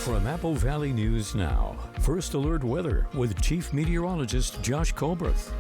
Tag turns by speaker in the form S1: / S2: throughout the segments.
S1: From Apple Valley News Now, First Alert Weather with Chief Meteorologist Josh Colbreth.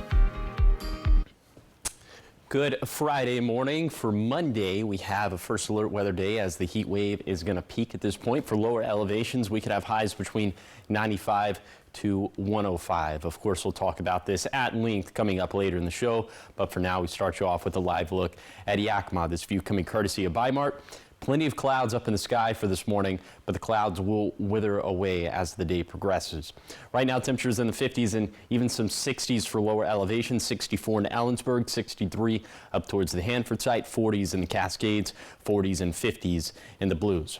S2: Good Friday morning. For Monday, we have a First Alert Weather Day as the heat wave is going to peak at this point. For lower elevations, we could have highs between 95 to 105. Of course, we'll talk about this at length coming up later in the show. But for now, we start you off with a live look at Yakima. This view coming courtesy of Bi-Mart. Plenty of clouds up in the sky for this morning, but the clouds will wither away as the day progresses. Right now, temperatures in the 50s and even some 60s for lower elevations. 64 in Ellensburg, 63 up towards the Hanford site, 40s in the Cascades, 40s and 50s in the Blues.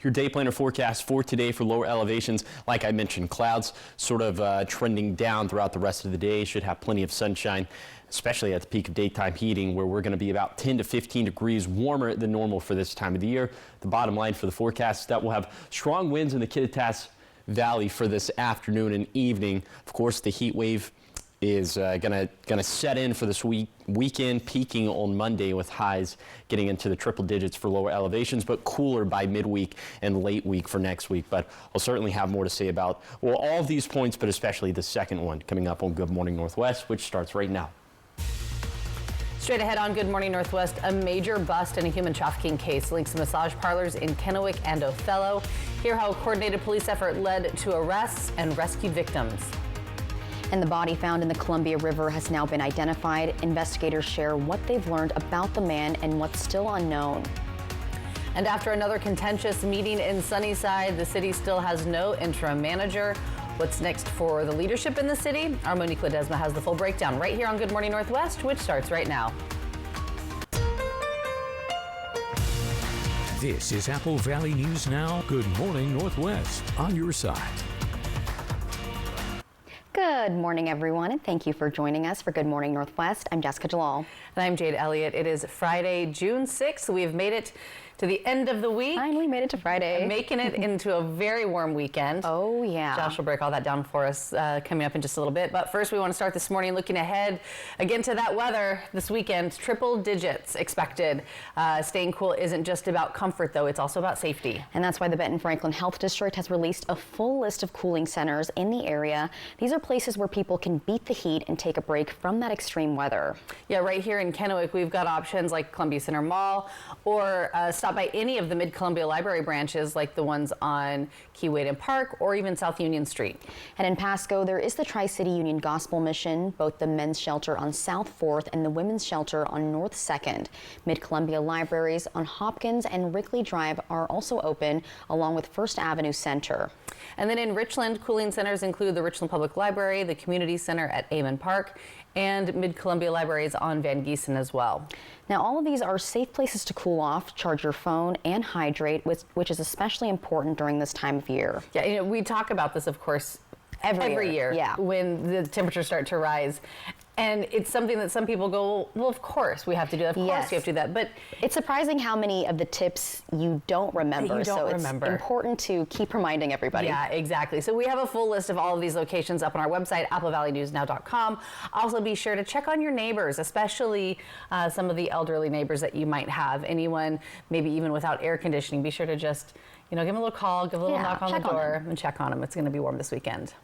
S2: Your day planner forecast for today for lower elevations, like I mentioned, clouds sort of trending down throughout the rest of the day. Should have plenty of sunshine, especially at the peak of daytime heating, where we're going to be about 10 to 15 degrees warmer than normal for this time of the year. The bottom line for the forecast is that we'll have strong winds in the Kittitas Valley for this afternoon and evening. Of course, the heat wave is gonna set in for this weekend, peaking on Monday with highs getting into the triple digits for lower elevations, but cooler by midweek and late week for next week. But I'll certainly have more to say about, well, all of these points, but especially the second one coming up on Good Morning Northwest, which starts right now.
S3: Straight ahead on Good Morning Northwest, a major bust in a human trafficking case links massage parlors in Kennewick and Othello. Hear how a coordinated police effort led to arrests and rescued victims.
S4: And the body found in the Columbia River has now been identified. Investigators share what they've learned about the man and what's still unknown.
S3: And after another contentious meeting in Sunnyside, the city still has no interim manager. What's next for the leadership in the city? Our Monique Ledesma has the full breakdown right here on Good Morning Northwest, which starts right now.
S1: This is Apple Valley News Now. Good Morning Northwest on your side.
S4: Good morning, everyone, and thank you for joining us for Good Morning Northwest. I'm Jessica Jalal.
S3: And I'm Jade Elliott. It is Friday, June 6th. We have made it to the end of the week.
S4: Finally made it to Friday.
S3: Making it into a very warm weekend.
S4: Oh, yeah.
S3: Josh will break all that down for us coming up in just a little bit. But first, we want to start this morning looking ahead again to that weather this weekend. Triple digits expected. Staying cool isn't just about comfort, though. It's also about safety.
S4: And that's why the Benton Franklin Health District has released a full list of cooling centers in the area. These are places where people can beat the heat and take a break from that extreme weather.
S3: Yeah, right here in Kennewick, we've got options like Columbia Center Mall, or stop by any of the Mid-Columbia Library branches like the ones on Keewaydin Park or even South Union Street.
S4: And in Pasco, there is the Tri-City Union Gospel Mission, both the men's shelter on South 4th and the women's shelter on North 2nd. Mid-Columbia Libraries on Hopkins and Wrigley Drive are also open, along with First Avenue Center.
S3: And then in Richland, cooling centers include the Richland Public Library, the Community Center at Amon Park, and Mid-Columbia Libraries on Van Giesen as well.
S4: Now, all of these are safe places to cool off, charge your phone, and hydrate, which is especially important during this time of year.
S3: Yeah, you know, we talk about this, of course, every year
S4: yeah,
S3: when the temperatures start to rise. And it's something that some people go, well, of course we have to do that. Of course we have to do that. But
S4: it's surprising how many of the tips you don't remember. It's important to keep reminding everybody.
S3: Yeah, exactly. So we have a full list of all of these locations up on our website, applevalleyNewsNow.com. Also be sure to check on your neighbors, especially some of the elderly neighbors that you might have. Anyone maybe even without air conditioning, be sure to just, you know, give them a little call, give a little knock on the door and check on them. It's going to be warm this weekend.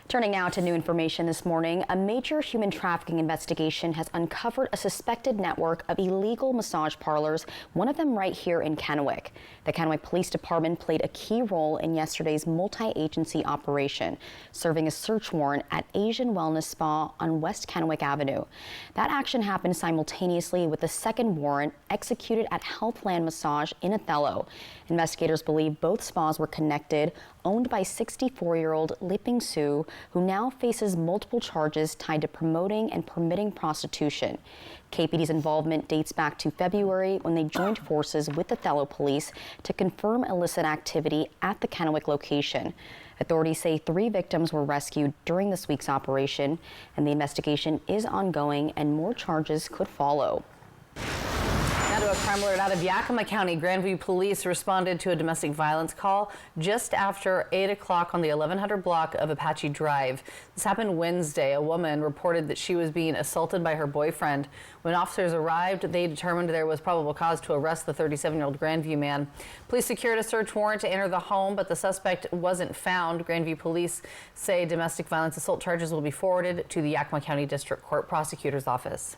S4: Turning now to new information this morning, a major human trafficking investigation has uncovered a suspected network of illegal massage parlors, one of them right here in Kennewick. The Kennewick Police Department played a key role in yesterday's multi-agency operation, serving a search warrant at Asian Wellness Spa on West Kennewick Avenue. That action happened simultaneously with the second warrant executed at Healthland Massage in Othello. Investigators believe both spas were connected, owned by 64-year-old Liping Su, who now faces multiple charges tied to promoting and permitting prostitution. KPD's involvement dates back to February when they joined forces with Othello police to confirm illicit activity at the Kennewick location. Authorities say 3 victims were rescued during this week's operation, and the investigation is ongoing and more charges could follow.
S3: Now to to a crime alert out of Yakima County. Grandview police responded to a domestic violence call just after 8 o'clock on the 1100 block of Apache Drive. This happened Wednesday. A woman reported that she was being assaulted by her boyfriend. When officers arrived, they determined there was probable cause to arrest the 37-year-old Grandview man. Police secured a search warrant to enter the home, but the suspect wasn't found. Grandview police say domestic violence assault charges will be forwarded to the Yakima County District Court Prosecutor's Office.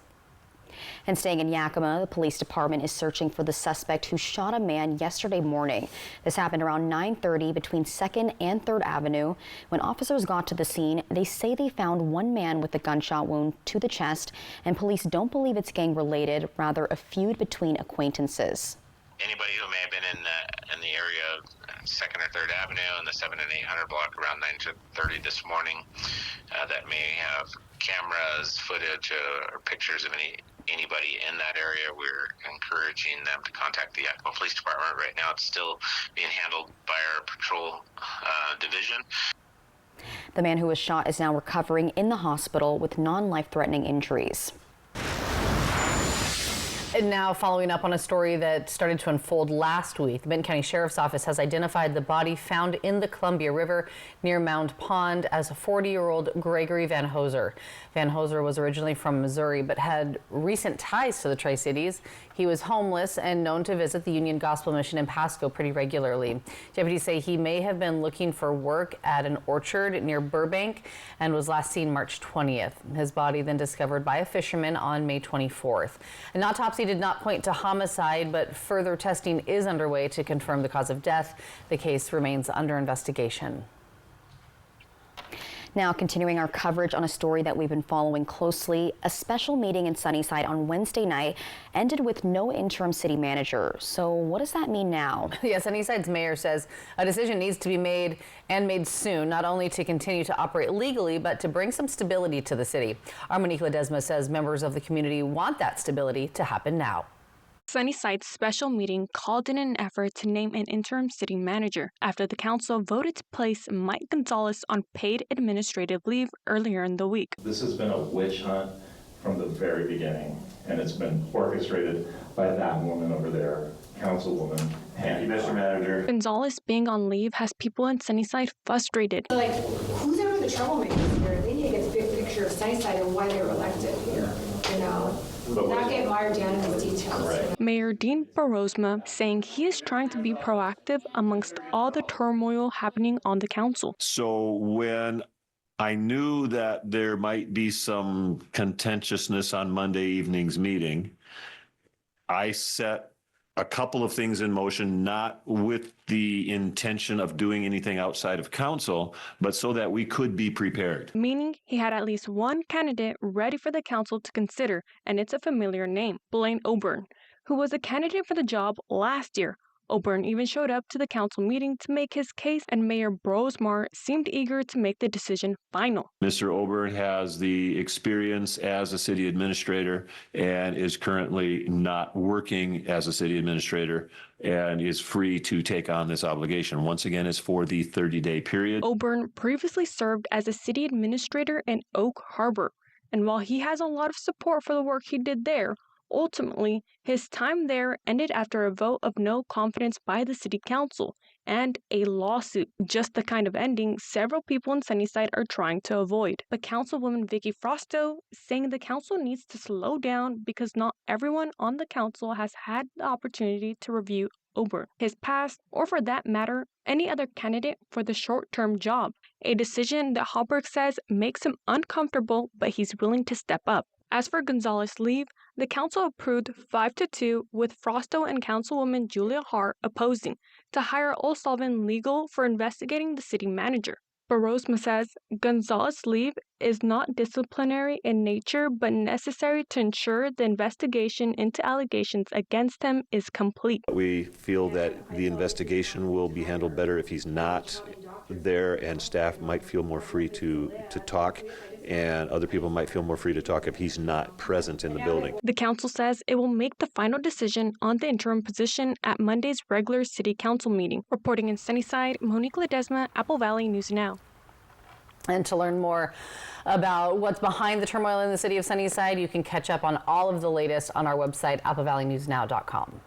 S4: And staying in Yakima, the police department is searching for the suspect who shot a man yesterday morning. This happened around 9:30 between 2nd and 3rd Avenue. When officers got to the scene, they say they found one man with a gunshot wound to the chest, and police don't believe it's gang related, rather a feud between acquaintances.
S5: Anybody who may have been in the area of 2nd or 3rd Avenue and the 7 and 800 block around 9:30 this morning that may have cameras, footage, or pictures of anybody in that area, we're encouraging them to contact the Yakima Police Department. Right now it's still being handled by our patrol division.
S4: The man who was shot is now recovering in the hospital with non-life-threatening injuries.
S3: And now, following up on a story that started to unfold last week, the Benton County Sheriff's Office has identified the body found in the Columbia River near Mound Pond as a 40-year-old Gregory Van Hoser. Van Hoser was originally from Missouri but had recent ties to the Tri-Cities. He was homeless and known to visit the Union Gospel Mission in Pasco pretty regularly. Deputies say he may have been looking for work at an orchard near Burbank and was last seen March 20th. His body then discovered by a fisherman on May 24th. An autopsy did not point to homicide, but further testing is underway to confirm the cause of death. The case remains under investigation.
S4: Now, continuing our coverage on a story that we've been following closely, a special meeting in Sunnyside on Wednesday night ended with no interim city manager. So what does that mean now?
S3: Yeah, Sunnyside's mayor says a decision needs to be made and made soon, not only to continue to operate legally, but to bring some stability to the city. Our Monique Ledesma says members of the community want that stability to happen now.
S6: Sunnyside's special meeting called in an effort to name an interim city manager after the council voted to place Mike Gonzalez on paid administrative leave earlier in the week.
S7: This has been a witch hunt from the very beginning, and it's been orchestrated by that woman over there, Councilwoman Handy. Mr. Manager.
S6: Gonzalez being on leave has people in Sunnyside frustrated.
S8: Like, who's ever the troublemakers here? They need to get the big picture of Sunnyside and why they were elected here, you know? Not get mired down in these details.
S7: Right.
S6: Mayor Dean Barosma saying he is trying to be proactive amongst all the turmoil happening on the council.
S9: So when I knew that there might be some contentiousness on Monday evening's meeting, I set a couple of things in motion, not with the intention of doing anything outside of council, but so that we could be prepared.
S6: Meaning he had at least one candidate ready for the council to consider, and it's a familiar name, Blaine Oburn, who was a candidate for the job last year. Oburn even showed up to the council meeting to make his case, and Mayor Brosmar seemed eager to make the decision final.
S9: Mr. Oburn has the experience as a city administrator and is currently not working as a city administrator and is free to take on this obligation. Once again, it's for the 30-day period.
S6: Oburn previously served as a city administrator in Oak Harbor, and while he has a lot of support for the work he did there, ultimately, his time there ended after a vote of no confidence by the city council and a lawsuit, just the kind of ending several people in Sunnyside are trying to avoid. But Councilwoman Vicky Frosto saying the council needs to slow down because not everyone on the council has had the opportunity to review Oburn, his past, or for that matter, any other candidate for the short-term job, a decision that Hallberg says makes him uncomfortable, but he's willing to step up. As for Gonzalez's leave, the council approved 5-2 with Frosto and Councilwoman Julia Hart opposing to hire O'Sullivan Legal for investigating the city manager. Barosma says Gonzalez's leave is not disciplinary in nature but necessary to ensure the investigation into allegations against him is complete.
S10: We feel that the investigation will be handled better if he's not there, and staff might feel more free to talk, and other people might feel more free to talk if he's not present in the building.
S6: The council says it will make the final decision on the interim position at Monday's regular city council meeting. Reporting in Sunnyside, Monique Ledesma, Apple Valley News Now.
S3: And to learn more about what's behind the turmoil in the city of Sunnyside, you can catch up on all of the latest on our website, AppleValleyNewsNow.com.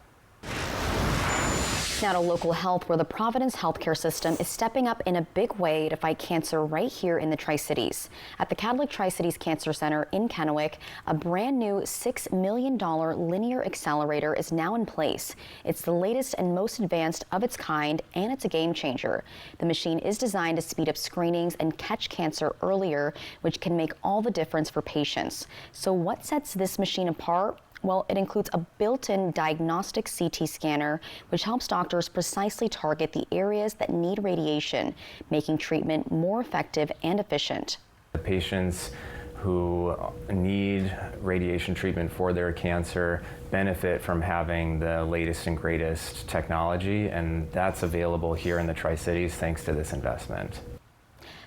S4: Now to local health, where the Providence healthcare system is stepping up in a big way to fight cancer right here in the Tri-Cities. At the Catholic Tri-Cities Cancer Center in Kennewick, a brand new $6 million linear accelerator is now in place. It's the latest and most advanced of its kind, and it's a game changer. The machine is designed to speed up screenings and catch cancer earlier, which can make all the difference for patients. So what sets this machine apart? Well, it includes a built-in diagnostic CT scanner, which helps doctors precisely target the areas that need radiation, making treatment more effective and efficient.
S11: The patients who need radiation treatment for their cancer benefit from having the latest and greatest technology, and that's available here in the Tri-Cities thanks to this investment.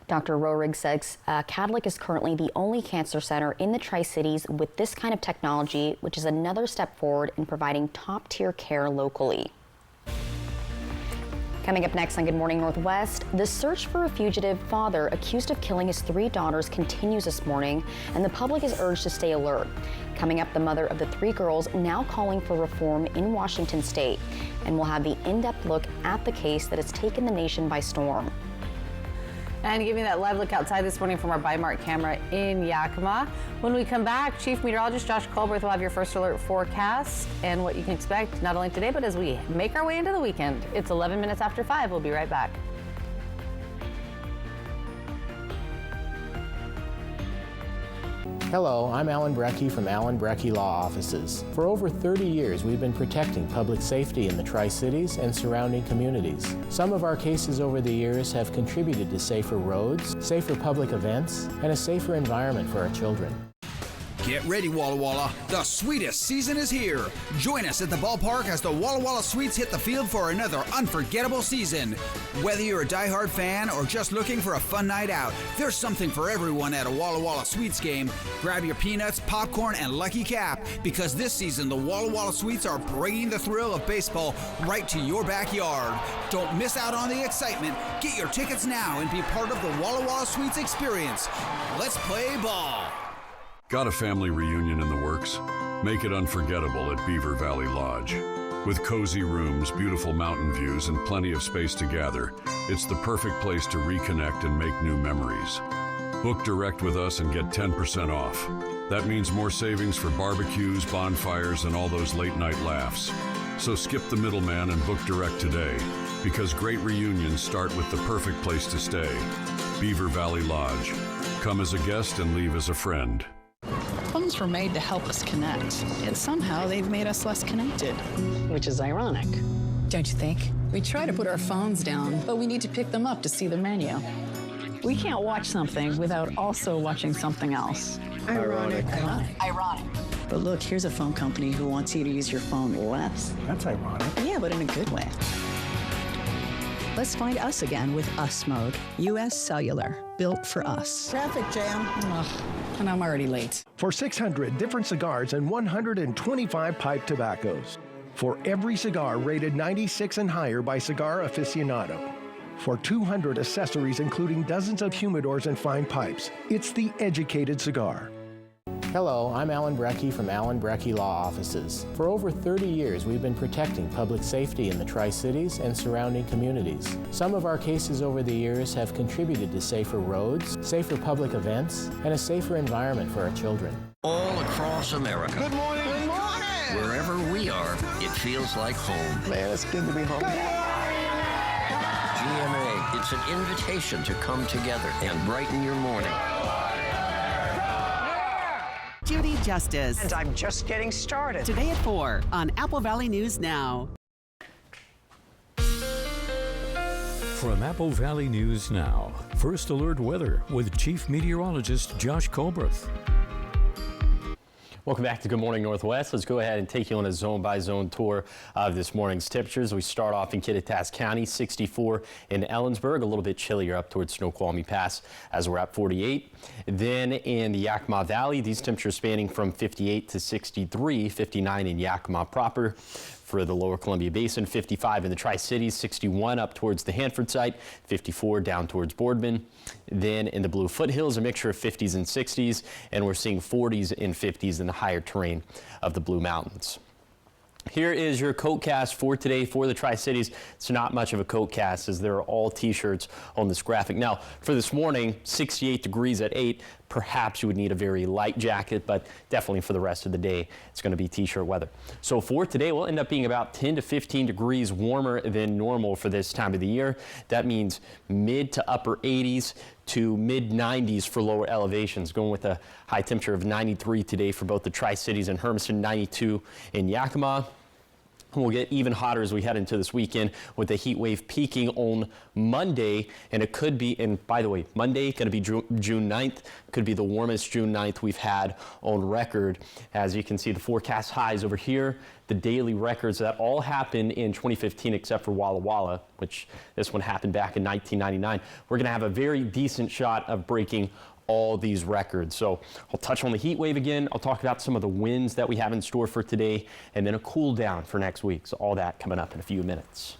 S4: Dr. Rohrig says Catholic is currently the only cancer center in the Tri-Cities with this kind of technology, which is another step forward in providing top-tier care locally. Coming up next on Good Morning Northwest, the search for a fugitive father accused of killing his 3 daughters continues this morning, and the public is urged to stay alert. Coming up, the mother of the 3 girls now calling for reform in Washington state, and we'll have the in-depth look at the case that has taken the nation by storm.
S3: And giving that live look outside this morning from our Bi-Mart camera in Yakima. When we come back, Chief Meteorologist Josh Colberth will have your first alert forecast and what you can expect not only today, but as we make our way into the weekend. It's 11 minutes after 5. We'll be right back.
S12: Hello, I'm Alan Brecky from Alan Brecky Law Offices. For over 30 years, we've been protecting public safety in the Tri-Cities and surrounding communities. Some of our cases over the years have contributed to safer roads, safer public events, and a safer environment for our children.
S13: Get ready, Walla Walla. The sweetest season is here. Join us at the ballpark as the Walla Walla Sweets hit the field for another unforgettable season. Whether you're a diehard fan or just looking for a fun night out, there's something for everyone at a Walla Walla Sweets game. Grab your peanuts, popcorn, and Lucky Cap, because this season the Walla Walla Sweets are bringing the thrill of baseball right to your backyard. Don't miss out on the excitement. Get your tickets now and be part of the Walla Walla Sweets experience. Let's play ball.
S14: Got a family reunion in the works? Make it unforgettable at Beaver Valley Lodge. With cozy rooms, beautiful mountain views, and plenty of space to gather, it's the perfect place to reconnect and make new memories. Book direct with us and get 10% off. That means more savings for barbecues, bonfires, and all those late-night laughs. So skip the middleman and book direct today, because great reunions start with the perfect place to stay. Beaver Valley Lodge. Come as a guest and leave as a friend.
S15: Phones were made to help us connect, yet somehow they've made us less connected. Which is ironic. Don't you think? We try to put our phones down, but we need to pick them up to see the menu. We can't watch something without also watching something else.
S16: Ironic.
S15: Ironic. But look, here's a phone company who wants you to use your phone less.
S16: That's ironic.
S15: Yeah, but in a good way. Let's find us again with Us Mode. U.S. Cellular, built for us. Traffic jam. Ugh, and I'm already late.
S17: For 600 different cigars and 125 pipe tobaccos. For every cigar rated 96 and higher by Cigar Aficionado. For 200 accessories including dozens of humidors and fine pipes. It's the educated cigar.
S12: Hello, I'm Alan Brecky from Alan Brecky Law Offices. For over 30 years, we've been protecting public safety in the Tri-Cities and surrounding communities. Some of our cases over the years have contributed to safer roads, safer public events, and a safer environment for our children.
S18: All across America.
S16: Good morning. Good morning.
S18: Wherever we are, it feels like home.
S16: Man, it's good to be home.
S18: GMA, it's an invitation to come together and brighten your morning.
S19: Judy Justice.
S20: And I'm just getting started.
S19: Today at 4 on Apple Valley News Now.
S1: From Apple Valley News Now, First Alert Weather with Chief Meteorologist Josh Colberth.
S2: Welcome back to Good Morning Northwest. Let's go ahead and take you on a zone-by-zone tour of this morning's temperatures. We start off in Kittitas County, 64 in Ellensburg, a little bit chillier up towards Snoqualmie Pass as we're at 48. Then in the Yakima Valley, these temperatures spanning from 58 to 63, 59 in Yakima proper. for the lower Columbia Basin, 55 in the Tri-Cities, 61 up towards the Hanford site, 54 down towards Boardman. Then in the Blue Foothills, a mixture of 50s and 60s, and we're seeing 40s and 50s in the higher terrain of the Blue Mountains. Here is your coat cast for today for the Tri-Cities. It's not much of a coat cast as there are all t-shirts on this graphic. Now, for this morning, 68 degrees at 8. Perhaps you would need a very light jacket, but definitely for the rest of the day, it's going to be t-shirt weather. So for today, we'll end up being about 10 to 15 degrees warmer than normal for this time of the year. That means mid to upper 80s to mid 90s for lower elevations, going with a high temperature of 93 today for both the Tri-Cities and Hermiston, 92 in Yakima. We'll get even hotter as we head into this weekend with the heat wave peaking on Monday, and it could be, and by the way, Monday going to be June 9th, could be the warmest June 9th we've had on record. As you can see, the forecast highs over here, the daily records that all happened in 2015 except for Walla Walla, which this one happened back in 1999. We're going to have a very decent shot of breaking all these records. So I'll touch on the heat wave again. I'll talk about some of the winds that we have in store for today, and then a cool down for next week. So all that coming up in a few minutes.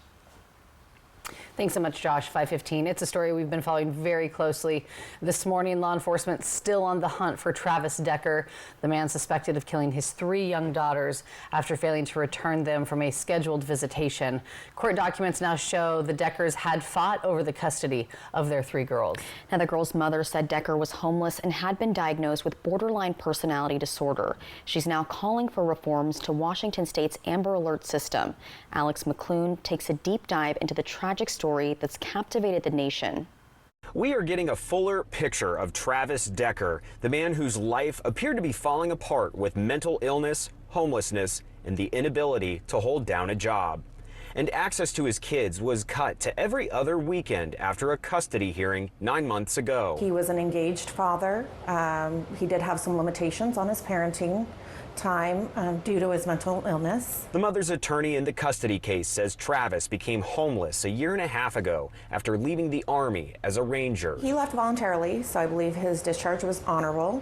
S3: Thanks so much, Josh. 5:15. It's a story we've been following very closely. This morning, law enforcement still on the hunt for Travis Decker, the man suspected of killing his 3 young daughters after failing to return them from a scheduled visitation. Court documents now show the Deckers had fought over the custody of their 3 girls.
S4: Now, the girl's mother said Decker was homeless and had been diagnosed with borderline personality disorder. She's now calling for reforms to Washington State's Amber Alert system. Alex McClune takes a deep dive into the tragic story that's captivated the nation.
S21: We are getting a fuller picture of Travis Decker, the man whose life appeared to be falling apart with mental illness, homelessness, and the inability to hold down a job. And access to his kids was cut to every other weekend after a custody hearing 9 months ago.
S22: He was an engaged father. He did have some limitations on his parenting time due to his mental illness.
S21: The mother's attorney in the custody case says Travis became homeless a year and a half ago after leaving the Army as a Ranger.
S22: He left voluntarily, so I believe his discharge was honorable.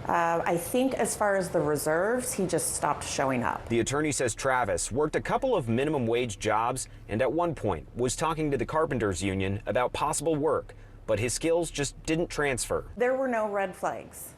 S22: I think as far as the reserves, he just stopped showing up.
S21: The attorney says Travis worked a couple of minimum wage jobs and at one point was talking to the Carpenters Union about possible work, but his skills just didn't transfer.
S22: There were no red flags.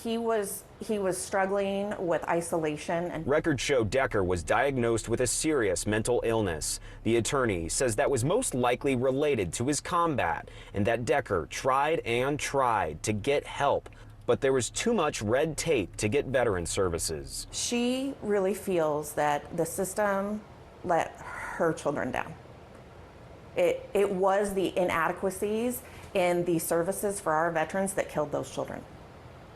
S22: He was struggling with isolation. And
S21: records show Decker was diagnosed with a serious mental illness. The attorney says that was most likely related to his combat and that Decker tried and tried to get help, but there was too much red tape to get veteran services.
S22: She really feels that the system let her children down. It was the inadequacies in the services for our veterans that killed those children.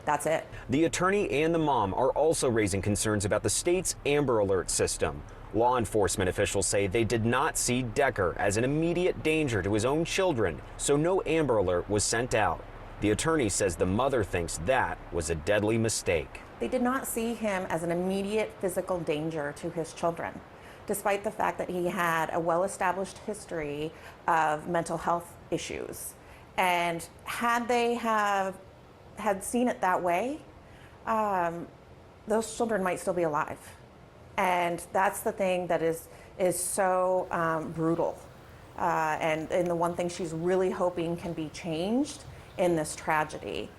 S22: That's it.
S21: The attorney and the mom are also raising concerns about the state's Amber Alert system. Law enforcement officials say they did not see Decker as an immediate danger to his own children, so no Amber Alert was sent out. The attorney says the mother thinks that was a deadly mistake.
S22: They did not see him as an immediate physical danger to his children, despite the fact that he had a well-established history of mental health issues. And had they had seen it that way, those children might still be alive. And that's the thing that is so brutal. And the one thing she's really hoping can be changed in this tragedy.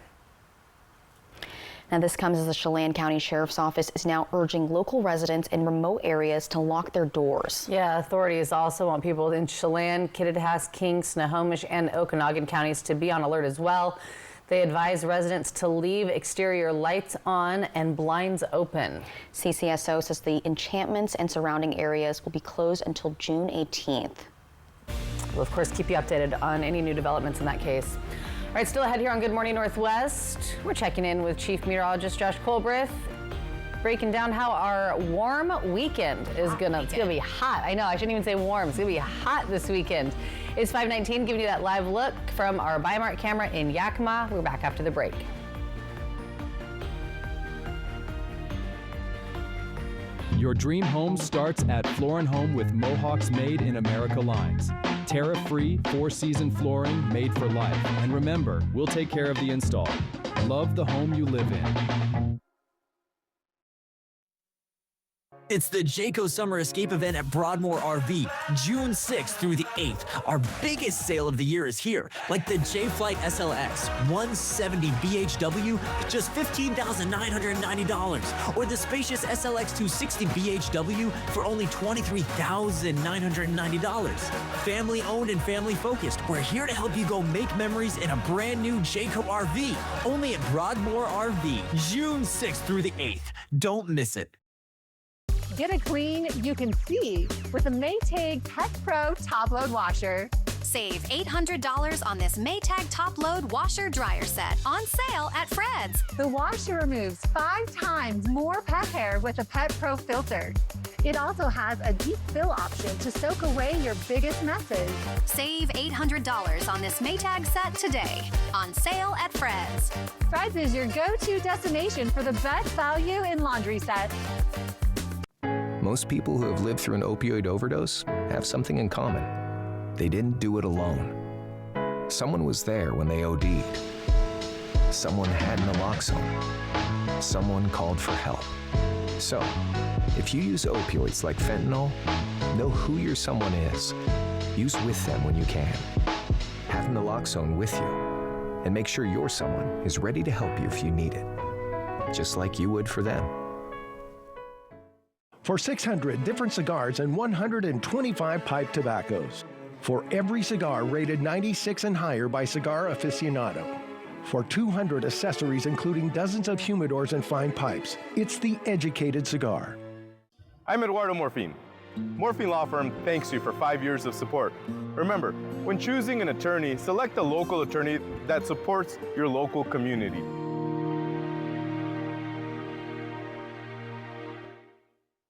S4: Now, this comes as the Chelan County Sheriff's Office is now urging local residents in remote areas to lock their doors.
S3: Yeah, authorities also want people in Chelan, Kittitas, King, Snohomish, and Okanagan counties to be on alert as well. They advise residents to leave exterior lights on and blinds open.
S4: CCSO says the encampments and surrounding areas will be closed until June 18th.
S3: We'll, of course, keep you updated on any new developments in that case. All right, still ahead here on Good Morning Northwest. We're checking in with Chief Meteorologist Josh Colbreth, breaking down how our warm weekend is gonna be hot. I know, I shouldn't even say warm. It's gonna be hot this weekend. It's 5:19, giving you that live look from our Bi-Mart camera in Yakima. We're back after the break.
S23: Your dream home starts at Floor & Home with Mohawk's Made in America lines. Tariff-free, 4-season flooring made for life. And remember, we'll take care of the install. Love the home you live in.
S5: It's the Jayco Summer Escape event at Broadmoor RV, June 6th through the 8th. Our biggest sale of the year is here, like the J-Flight SLX 170 BHW, just $15,990, or the spacious SLX 260 BHW for only $23,990. Family owned and family focused, we're here to help you go make memories in a brand new Jayco RV, only at Broadmoor RV, June 6th through the 8th. Don't miss it.
S7: Get it clean you can see with the Maytag Pet Pro Top Load Washer.
S8: Save $800 on this Maytag Top Load Washer Dryer Set on sale at Fred's.
S7: The washer removes 5 times more pet hair with a Pet Pro filter. It also has a deep fill option to soak away your biggest messes.
S8: Save $800 on this Maytag set today. On sale at Fred's.
S7: Fred's is your go-to destination for the best value in laundry sets.
S24: Most people who have lived through an opioid overdose have something in common. They didn't do it alone. Someone was there when they OD'd. Someone had naloxone. Someone called for help. So, if you use opioids like fentanyl, know who your someone is. Use with them when you can. Have naloxone with you. And make sure your someone is ready to help you if you need it. Just like you would for them.
S17: For 600 different cigars and 125 pipe tobaccos. For every cigar rated 96 and higher by Cigar Aficionado. For 200 accessories including dozens of humidors and fine pipes. It's the educated cigar.
S25: I'm Eduardo Morfin. Morfin Law Firm thanks you for 5 years of support. Remember, when choosing an attorney, select a local attorney that supports your local community.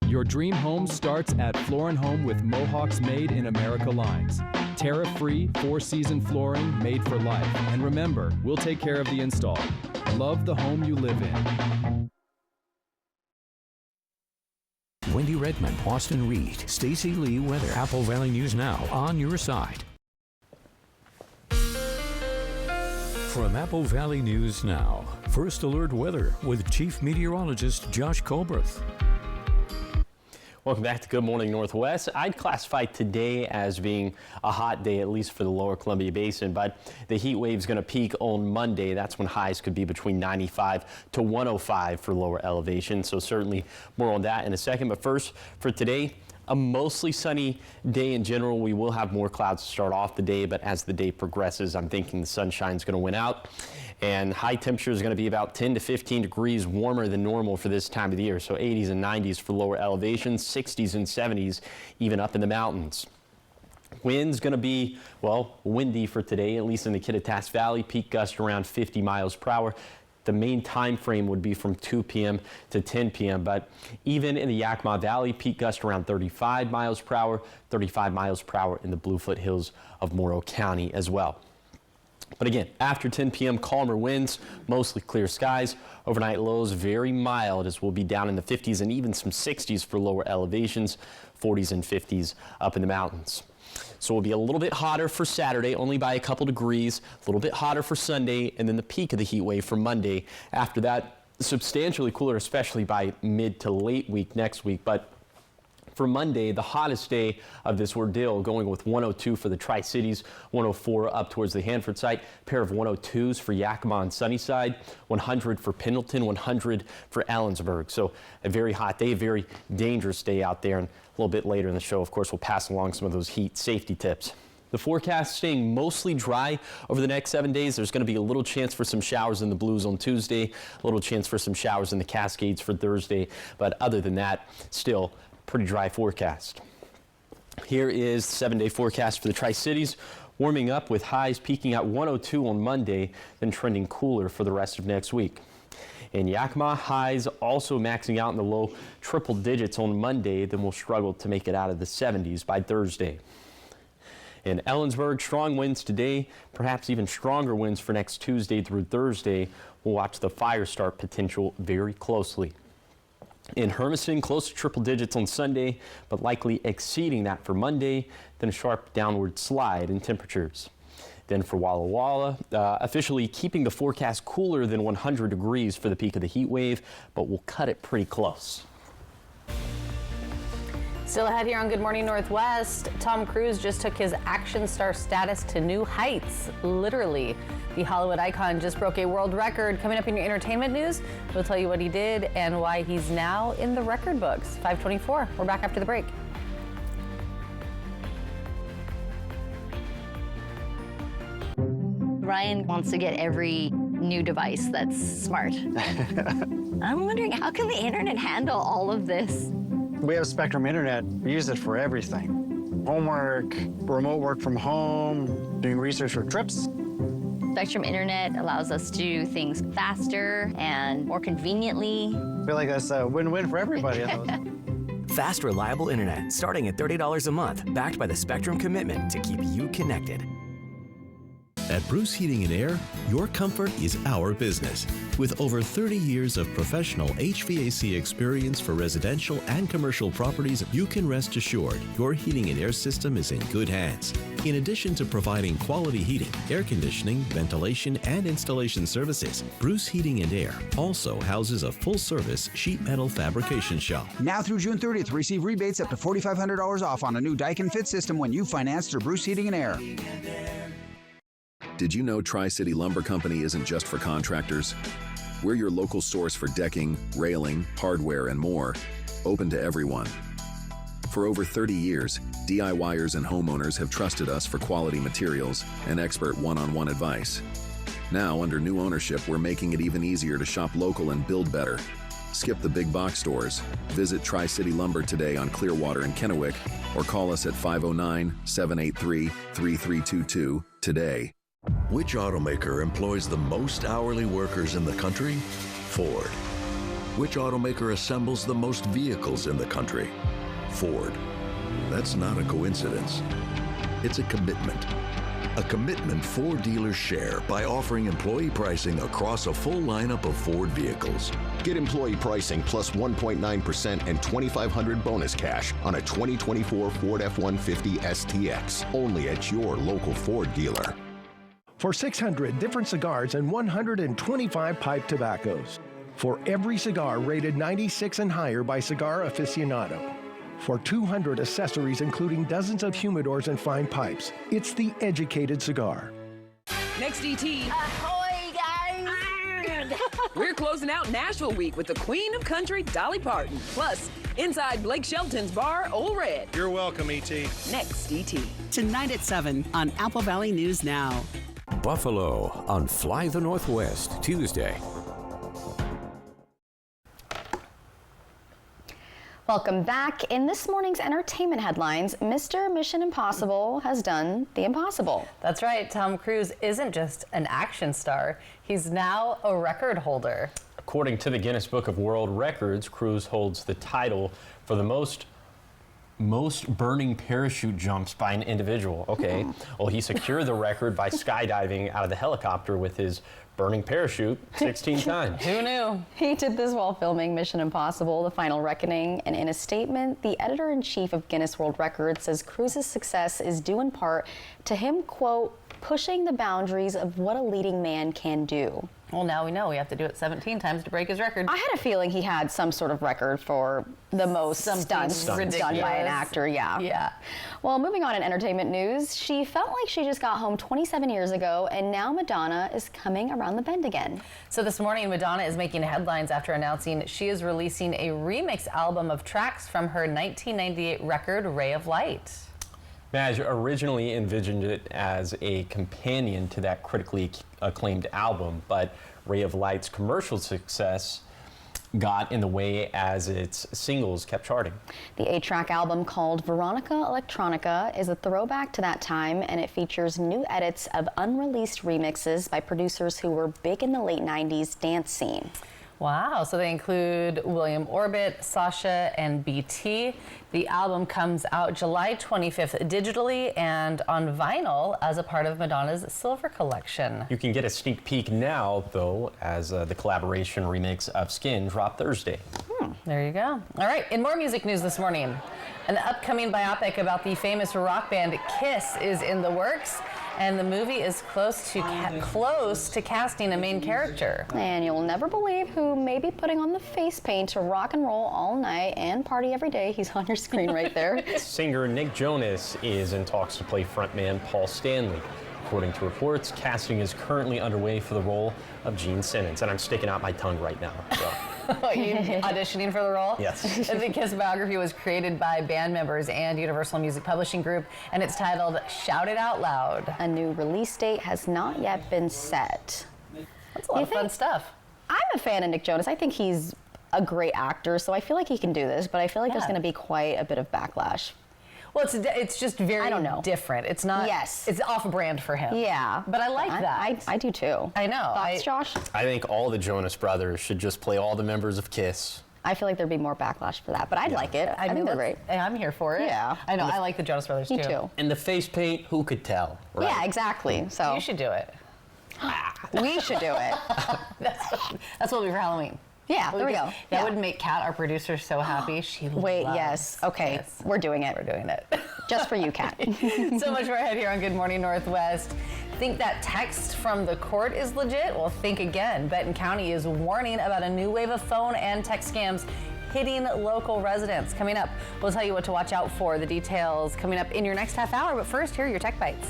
S23: Your dream home starts at Floor & Home with Mohawk's Made in America lines. Tariff-free, 4-season flooring made for life. And remember, we'll take care of the install. Love the home you live in.
S1: Wendy Redmond, Austin Reed, Stacey Lee weather. Apple Valley News Now on your side. From Apple Valley News Now, First Alert Weather with Chief Meteorologist Josh Colbreth.
S2: Welcome back to Good Morning Northwest. I'd classify today as being a hot day, at least for the lower Columbia Basin, but the heat wave is going to peak on Monday. That's when highs could be between 95 to 105 for lower elevation. So certainly more on that in a second. But first, for today, a mostly sunny day in general. We will have more clouds to start off the day, but as the day progresses, I'm thinking the sunshine is going to win out. And high temperature is going to be about 10 to 15 degrees warmer than normal for this time of the year. So 80s and 90s for lower elevations, 60s and 70s even up in the mountains. Wind's going to be, well, windy for today, at least in the Kittitas Valley. Peak gust around 50 miles per hour. The main time frame would be from 2 p.m. to 10 p.m. But even in the Yakima Valley, peak gust around 35 miles per hour, 35 miles per hour in the Bluefoot Hills of Morrow County as well. But again, after 10 p.m., calmer winds, mostly clear skies. Overnight lows very mild as we'll be down in the 50s and even some 60s for lower elevations, 40s and 50s up in the mountains. So we'll be a little bit hotter for Saturday, only by a couple degrees, a little bit hotter for Sunday, and then the peak of the heat wave for Monday. After that, substantially cooler, especially by mid to late week next week. But for Monday, the hottest day of this ordeal, going with 102 for the Tri-Cities, 104 up towards the Hanford site, a pair of 102s for Yakima and Sunnyside, 100 for Pendleton, 100 for Ellensburg. So a very hot day, a very dangerous day out there. And a little bit later in the show, of course, we'll pass along some of those heat safety tips. The forecast staying mostly dry over the next 7 days. There's going to be a little chance for some showers in the Blues on Tuesday, a little chance for some showers in the Cascades for Thursday. But other than that, still pretty dry forecast. Here is the 7-day forecast for the Tri-Cities, warming up with highs peaking at 102 on Monday, then trending cooler for the rest of next week. In Yakima, highs also maxing out in the low triple digits on Monday, then we'll struggle to make it out of the 70s by Thursday. In Ellensburg, strong winds today, perhaps even stronger winds for next Tuesday through Thursday. We'll watch the fire start potential very closely. In Hermiston, close to triple digits on Sunday, but likely exceeding that for Monday, then a sharp downward slide in temperatures. Then for Walla Walla, officially keeping the forecast cooler than 100 degrees for the peak of the heat wave, but we'll cut it pretty close.
S3: Still ahead here on Good Morning Northwest, Tom Cruise just took his action star status to new heights, literally. The Hollywood icon just broke a world record. Coming up in your entertainment news, we'll tell you what he did and why he's now in the record books. 5:24. We're back after the break.
S6: Ryan wants to get every new device that's smart. I'm wondering, how can the internet handle all of this?
S9: We have Spectrum Internet. We use it for everything. Homework, remote work from home, doing research for trips.
S6: Spectrum Internet allows us to do things faster and more conveniently.
S9: I feel like that's a win-win for everybody.
S10: Fast, reliable internet starting at $30 a month, backed by the Spectrum commitment to keep you connected.
S11: At Bruce Heating and Air, your comfort is our business. With over 30 years of professional HVAC experience for residential and commercial properties, you can rest assured your heating and air system is in good hands. In addition to providing quality heating, air conditioning, ventilation, and installation services, Bruce Heating and Air also houses a full-service sheet metal fabrication shop.
S13: Now through June 30th, receive rebates up to $4,500 off on a new Daikin Fit system when you finance through Bruce Heating and Air.
S26: Did you know Tri-City Lumber Company isn't just for contractors? We're your local source for decking, railing, hardware, and more, open to everyone. For over 30 years, DIYers and homeowners have trusted us for quality materials and expert one-on-one advice. Now, under new ownership, we're making it even easier to shop local and build better. Skip the big box stores. Visit Tri-City Lumber today on Clearwater and Kennewick, or call us at 509-783-3322 today.
S27: Which automaker employs the most hourly workers in the country? Ford. Which automaker assembles the most vehicles in the country? Ford. That's not a coincidence. It's a commitment. A commitment Ford dealers share by offering employee pricing across a full lineup of Ford vehicles.
S28: Get employee pricing plus 1.9% and $2,500 bonus cash on a 2024 Ford F-150 STX, only at your local Ford dealer.
S17: For 600 different cigars and 125 pipe tobaccos. For every cigar rated 96 and higher by Cigar Aficionado. For 200 accessories including dozens of humidors and fine pipes. It's the educated cigar.
S29: Next DT.
S30: Ahoy, guys!
S29: We're closing out Nashville Week with the Queen of Country, Dolly Parton. Plus, inside Blake Shelton's bar, Ole Red.
S31: You're welcome, E.T.
S29: Next DT.
S19: Tonight at 7 on Apple Valley News Now.
S1: Buffalo on Fly the Northwest, Tuesday.
S4: Welcome back. In this morning's entertainment headlines, Mr. Mission Impossible has done the impossible.
S3: That's right. Tom Cruise isn't just an action star. He's now a record holder.
S2: According to the Guinness Book of World Records, Cruise holds the title for the most burning parachute jumps by an individual. Okay, well, he secured the record by skydiving out of the helicopter with his burning parachute 16 times.
S3: Who knew?
S4: He did this while filming Mission Impossible: The Final Reckoning, and in a statement, the editor-in-chief of Guinness World Records says Cruise's success is due in part to him, quote, pushing the boundaries of what a leading man can do.
S3: Well, now we know we have to do it 17 times to break his record.
S4: I had a feeling he had some sort of record for the most stunts done by an actor, yeah. Well, moving on in entertainment news, she felt like she just got home 27 years ago, and now Madonna is coming around the bend again.
S3: So this morning, Madonna is making headlines after announcing she is releasing a remix album of tracks from her 1998 record, Ray of Light.
S2: Madge originally envisioned it as a companion to that critically acclaimed album, but Ray of Light's commercial success got in the way as its singles kept charting.
S4: The 8-track album called Veronica Electronica is a throwback to that time, and it features new edits of unreleased remixes by producers who were big in the late 90s dance scene.
S3: Wow, so they include William Orbit, Sasha, and BT. The album comes out July 25th digitally and on vinyl as a part of Madonna's Silver Collection.
S2: You can get a sneak peek now, though, as the collaboration remix of Skin dropped Thursday.
S3: There you go. All right, in more music news this morning, an upcoming biopic about the famous rock band Kiss is in the works. and the movie is close to casting a main character.
S4: And you'll never believe who may be putting on the face paint to rock and roll all night and party every day. He's on your screen right there.
S2: Singer Nick Jonas is in talks to play frontman Paul Stanley. According to reports, casting is currently underway for the role of Gene Simmons, and I'm sticking out my tongue right now. So.
S3: You auditioning for the role?
S2: Yes.
S3: The Kiss biography was created by band members and Universal Music Publishing Group, and it's titled Shout It Out Loud.
S4: A new release date has not yet been set.
S3: That's a lot of fun stuff.
S4: I'm a fan of Nick Jonas. I think he's a great actor, so I feel like he can do this, but I feel like there's going to be quite a bit of backlash.
S3: Well, it's just very different. It's not.
S4: Yes.
S3: It's off-brand for him.
S4: Yeah.
S3: But I like that.
S4: I do too.
S3: I know.
S4: Thoughts, Josh?
S2: I think all the Jonas Brothers should just play all the members of Kiss.
S4: I feel like there'd be more backlash for that, but I'd like it. I think they're great.
S3: I'm here for it.
S4: Yeah.
S3: I know. I like the Jonas Brothers too.
S4: Me too.
S2: And the face paint, who could tell? Right?
S4: Yeah, exactly. So
S3: you should do it.
S4: We should do it.
S3: That's what we'll be for Halloween.
S4: Yeah, there we go.
S3: That would make Kat, our producer, so happy. She loves
S4: yes. Okay,
S3: Kiss.
S4: we're doing it.
S3: We're doing it.
S4: Just for you, Kat.
S3: So much more ahead here on Good Morning Northwest. Think that text from the court is legit? Well, think again. Benton County is warning about a new wave of phone and text scams hitting local residents. Coming up, we'll tell you what to watch out for. The details coming up in your next half hour. But first, here are your Tech Bites.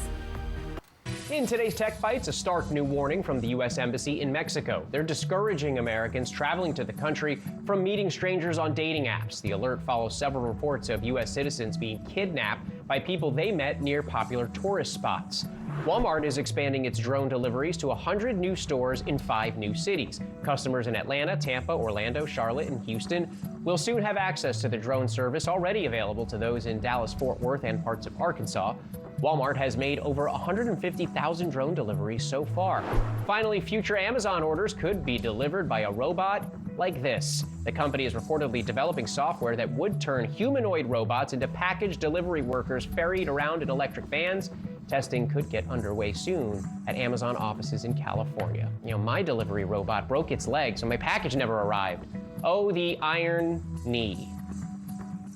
S5: In today's Tech Bites, a stark new warning from the U.S. Embassy in Mexico. They're discouraging Americans traveling to the country from meeting strangers on dating apps. The alert follows several reports of U.S. citizens being kidnapped by people they met near popular tourist spots. Walmart is expanding its drone deliveries to 100 new stores in 5 new cities. Customers in Atlanta, Tampa, Orlando, Charlotte, and Houston will soon have access to the drone service already available to those in Dallas, Fort Worth, and parts of Arkansas. Walmart has made over 150,000 drone deliveries so far. Finally, future Amazon orders could be delivered by a robot like this. The company is reportedly developing software that would turn humanoid robots into package delivery workers ferried around in electric vans. Testing could get underway soon at Amazon offices in California. You know, my delivery robot broke its leg, so my package never arrived. Oh, the iron knee.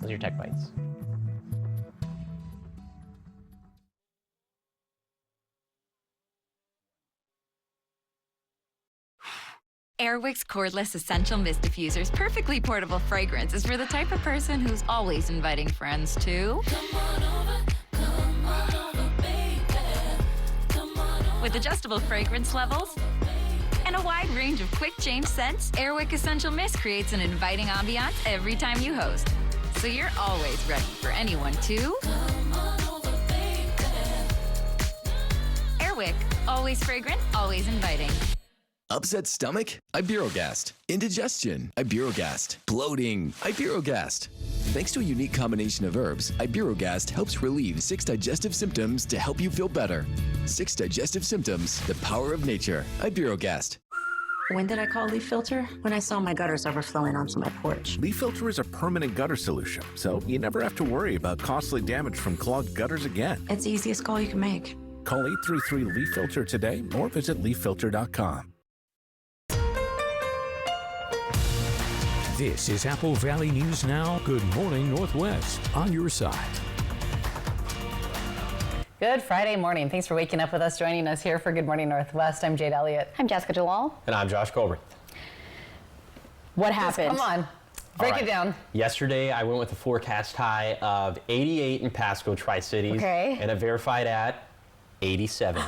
S5: Those are your Tech Bites.
S8: Airwick's cordless essential mist diffuser's perfectly portable fragrance is for the type of person who's always inviting friends to. With adjustable fragrance levels and a wide range of quick change scents, Airwick Essential Mist creates an inviting ambiance every time you host. So you're always ready for anyone to. Airwick, always fragrant, always inviting.
S10: Upset stomach? Iberogast. Indigestion? Iberogast. Bloating? Iberogast. Thanks to a unique combination of herbs, Iberogast helps relieve 6 digestive symptoms to help you feel better. 6 digestive symptoms, the power of nature. Iberogast.
S12: When did I call Leaf Filter? When I saw my gutters overflowing onto my porch.
S14: Leaf Filter is a permanent gutter solution, so you never have to worry about costly damage from clogged gutters again.
S12: It's the easiest call you can make.
S14: Call 833-LEAF-FILTER today or visit leaffilter.com.
S1: This is Apple Valley News Now. Good morning, Northwest. On your side.
S3: Good Friday morning. Thanks for waking up with us, joining us here for Good Morning Northwest. I'm Jade Elliott.
S4: I'm Jessica Jalal.
S2: And I'm Josh Colbert.
S4: What happened?
S3: Come on. Break it down.
S2: Yesterday, I went with a forecast high of 88 in Pasco, Tri-Cities.
S4: Okay.
S2: And a verified at 87.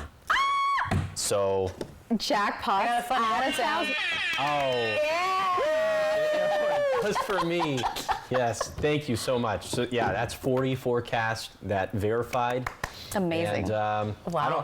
S2: So.
S4: Jackpot. Out of 1,000.
S2: Oh.
S4: Yeah.
S2: Just for me. Yes, thank you so much. So yeah, that's 40 forecast that verified.
S4: Amazing.
S2: And
S3: wow.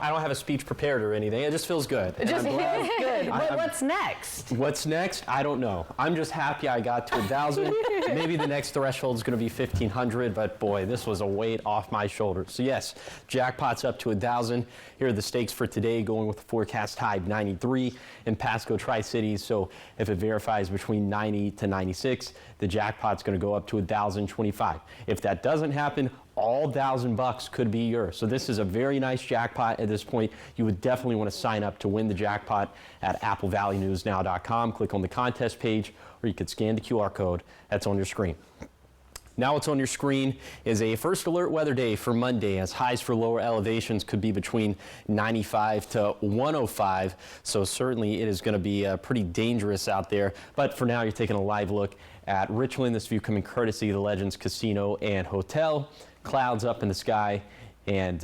S2: I don't have a speech prepared or anything. It just feels good.
S3: It just feels good. But what's next?
S2: What's next? I don't know. I'm just happy I got to 1,000. Maybe the next threshold is going to be 1,500, but boy, this was a weight off my shoulders. So yes, jackpot's up to 1,000. Here are the stakes for today, going with the forecast high of 93 in Pasco Tri-Cities. So if it verifies between 90 to 96, the jackpot's going to go up to 1,025. If that doesn't happen, all $1,000 could be yours. So this is a very nice jackpot at this point. You would definitely want to sign up to win the jackpot at applevalleyNewsNow.com. Click on the contest page, or you could scan the QR code that's on your screen. Now what's on your screen is a first alert weather day for Monday, as highs for lower elevations could be between 95 to 105. So certainly it is going to be pretty dangerous out there. But for now, you're taking a live look at Richland. This view coming courtesy of the Legends Casino and Hotel. Clouds up in the sky. And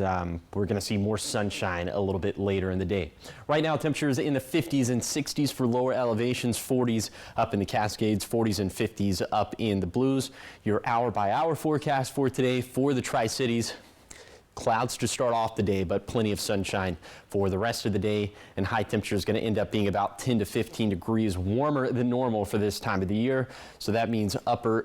S2: we're going to see more sunshine a little bit later in the day. Right now, temperatures in the 50s and 60s for lower elevations, 40s up in the Cascades, 40s and 50s up in the Blues. Your hour-by-hour forecast for today for the Tri-Cities. Clouds to start off the day, but plenty of sunshine for the rest of the day, and high temperature is going to end up being about 10 to 15 degrees warmer than normal for this time of the year. So that means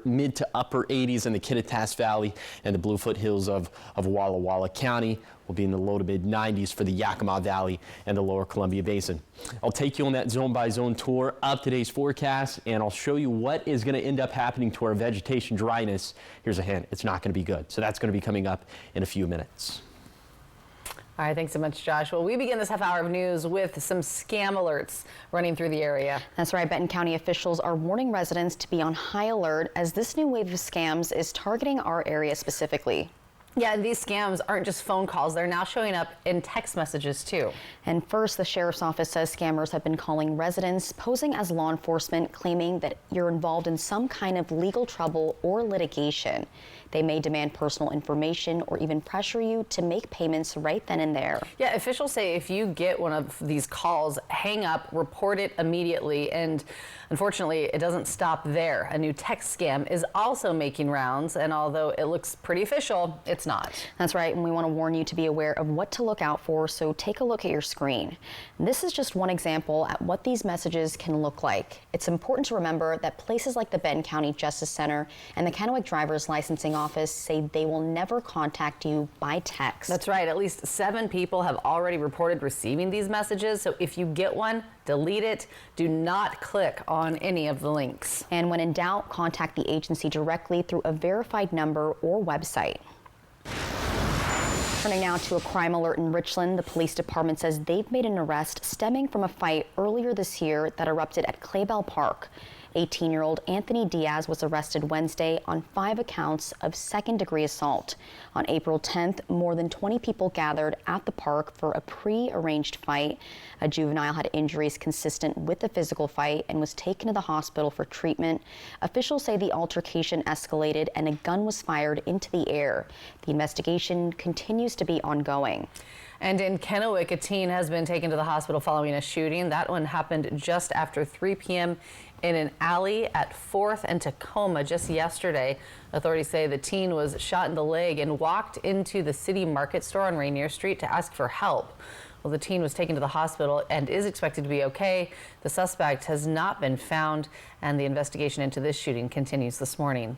S2: mid to upper 80s in the Kittitas Valley and the Bluefoot Hills of Walla Walla County. Will be in the low to mid 90s for the Yakima Valley and the lower Columbia Basin. I'll take you on that zone by zone tour of today's forecast, and I'll show you what is going to end up happening to our vegetation dryness. Here's a hint, it's not going to be good. So that's going to be coming up in a few minutes.
S3: All right, thanks so much, Josh. Well, we begin this half hour of news with some scam alerts running through the area.
S4: That's right. Benton County officials are warning residents to be on high alert as this new wave of scams is targeting our area specifically.
S3: Yeah, and these scams aren't just phone calls. They're now showing up in text messages, too.
S4: And first, the sheriff's office says scammers have been calling residents, posing as law enforcement, claiming that you're involved in some kind of legal trouble or litigation. They may demand personal information or even pressure you to make payments right then and there.
S3: Yeah, officials say if you get one of these calls, hang up, report it immediately. And unfortunately, it doesn't stop there. A new text scam is also making rounds, and although it looks pretty official, it's not.
S4: That's right, and we want to warn you to be aware of what to look out for, so take a look at your screen. This is just one example at what these messages can look like. It's important to remember that places like the Benton County Justice Center and the Kennewick Driver's Licensing Office say they will never contact you by text.
S3: That's right. At least 7 people have already reported receiving these messages. So if you get one, delete it. Do not click on any of the links.
S4: And when in doubt, contact the agency directly through a verified number or website. Turning now to a crime alert in Richland, the police department says they've made an arrest stemming from a fight earlier this year that erupted at Claybell Park. 18-year-old Anthony Diaz was arrested Wednesday on 5 accounts of second-degree assault. On April 10th, more than 20 people gathered at the park for a pre-arranged fight. A juvenile had injuries consistent with the physical fight and was taken to the hospital for treatment. Officials say the altercation escalated and a gun was fired into the air. The investigation continues to be ongoing.
S3: And in Kennewick, a teen has been taken to the hospital following a shooting. That one happened just after 3 p.m. in an alley at 4th and Tacoma just yesterday. Authorities say the teen was shot in the leg and walked into the city market store on Rainier Street to ask for help. Well, the teen was taken to the hospital and is expected to be okay. The suspect has not been found, and the investigation into this shooting continues this morning.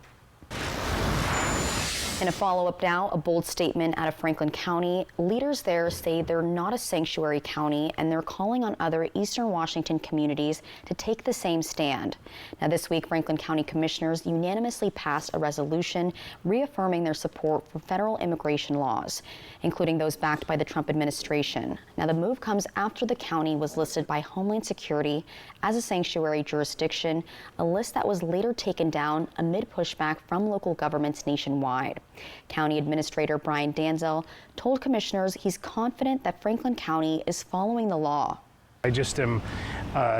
S4: In a follow-up now, a bold statement out of Franklin County. Leaders there say they're not a sanctuary county, and they're calling on other Eastern Washington communities to take the same stand. Now, this week, Franklin County commissioners unanimously passed a resolution reaffirming their support for federal immigration laws, including those backed by the Trump administration. Now, the move comes after the county was listed by Homeland Security as a sanctuary jurisdiction, a list that was later taken down amid pushback from local governments nationwide. County Administrator Brian Danzel told commissioners he's confident that Franklin County is following the law.
S7: I just am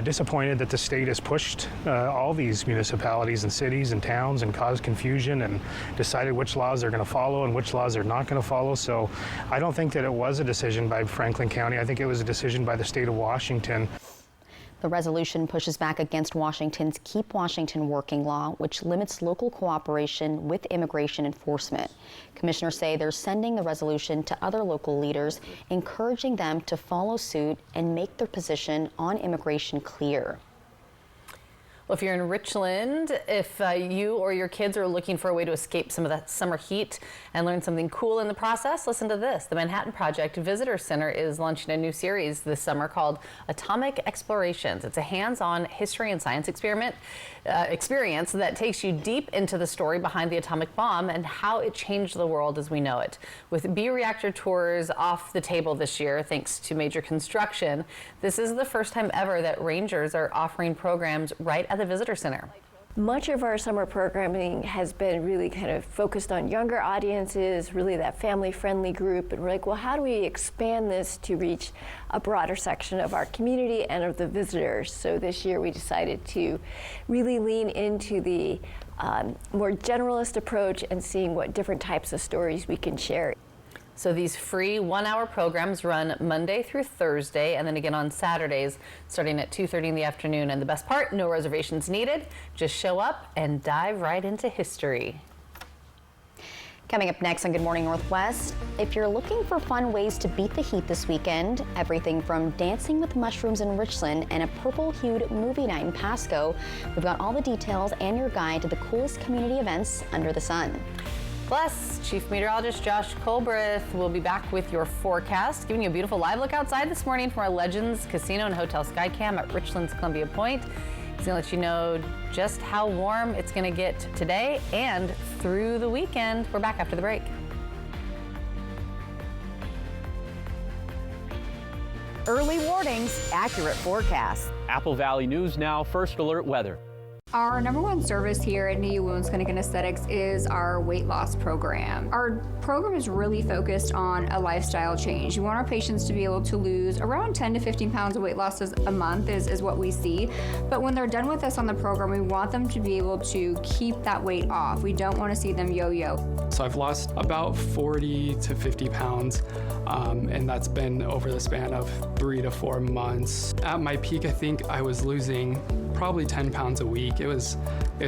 S7: disappointed that the state has pushed all these municipalities and cities and towns and caused confusion and decided which laws they're going to follow and which laws they're not going to follow. So I don't think that it was a decision by Franklin County. I think it was a decision by the state of Washington.
S4: The resolution pushes back against Washington's Keep Washington Working law, which limits local cooperation with immigration enforcement. Commissioners say they're sending the resolution to other local leaders, encouraging them to follow suit and make their position on immigration clear.
S3: Well, if you're in Richland, if you or your kids are looking for a way to escape some of that summer heat and learn something cool in the process, listen to this. The Manhattan Project Visitor Center is launching a new series this summer called Atomic Explorations. It's a hands-on history and science experience that takes you deep into the story behind the atomic bomb and how it changed the world as we know it. With B-reactor tours off the table this year, thanks to major construction, this is the first time ever that rangers are offering programs right at the Visitor Center.
S6: much of our summer programming has been really kind of focused on younger audiences, really that family-friendly group, and we're like, well, how do we expand this to reach a broader section of our community and of the visitors? So this year we decided to really lean into the more generalist approach and seeing what different types of stories we can share.
S3: So these free 1-hour programs run Monday through Thursday and then again on Saturdays starting at 2:30 in the afternoon. And the best part, no reservations needed. Just show up and dive right into history.
S4: Coming up next on Good Morning Northwest, if you're looking for fun ways to beat the heat this weekend, everything from dancing with mushrooms in Richland and a purple-hued movie night in Pasco, we've got all the details and your guide to the coolest community events under the sun.
S3: Plus, Chief Meteorologist Josh Colbreth will be back with your forecast, giving you a beautiful live look outside this morning from our Legends Casino and Hotel Skycam at Richland's Columbia Point. He's going to let you know just how warm it's going to get today and through the weekend. We're back after the break.
S15: Early warnings, accurate forecasts.
S5: Apple Valley News Now, First Alert Weather.
S16: Our number one service here at NIU Women's Clinic and Aesthetics is our weight loss program. Our program is really focused on a lifestyle change. We want our patients to be able to lose around 10 to 15 pounds of weight loss a month is what we see. But when they're done with us on the program, we want them to be able to keep that weight off. We don't want to see them yo-yo.
S18: So I've lost about 40 to 50 pounds, and that's been over the span of 3 to 4 months. At my peak, I think I was losing probably 10 pounds a week. It was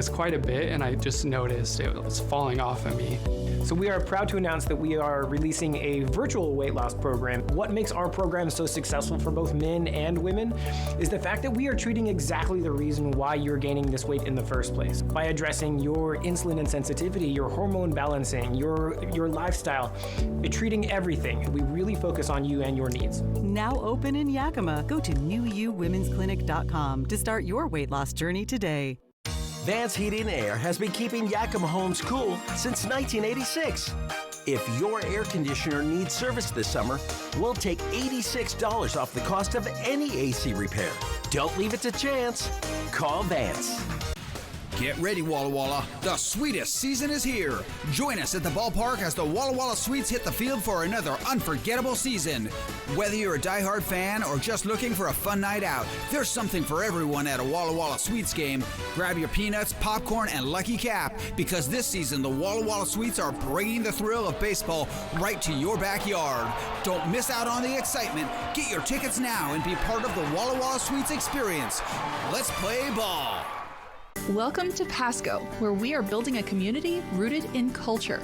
S18: quite a bit, and I just noticed it was falling off of me.
S20: So we are proud to announce that we are releasing a virtual weight loss program. What makes our program so successful for both men and women is the fact that we are treating exactly the reason why you're gaining this weight in the first place. By addressing your insulin insensitivity, your hormone balancing, your lifestyle, treating everything. We really focus on you and your needs.
S19: Now open in Yakima. Go to newuwomensclinic.com to start your weight loss journey today.
S21: Vance Heating and Air has been keeping Yakima homes cool since 1986. If your air conditioner needs service this summer, we'll take $86 off the cost of any AC repair. Don't leave it to chance. Call Vance.
S13: Get ready, Walla Walla. The sweetest season is here. Join us at the ballpark as the Walla Walla Sweets hit the field for another unforgettable season. Whether you're a diehard fan or just looking for a fun night out, there's something for everyone at a Walla Walla Sweets game. Grab your peanuts, popcorn, and Lucky Cap, because this season the Walla Walla Sweets are bringing the thrill of baseball right to your backyard. Don't miss out on the excitement. Get your tickets now and be part of the Walla Walla Sweets experience. Let's play ball.
S22: Welcome to Pasco, where we are building a community rooted in culture.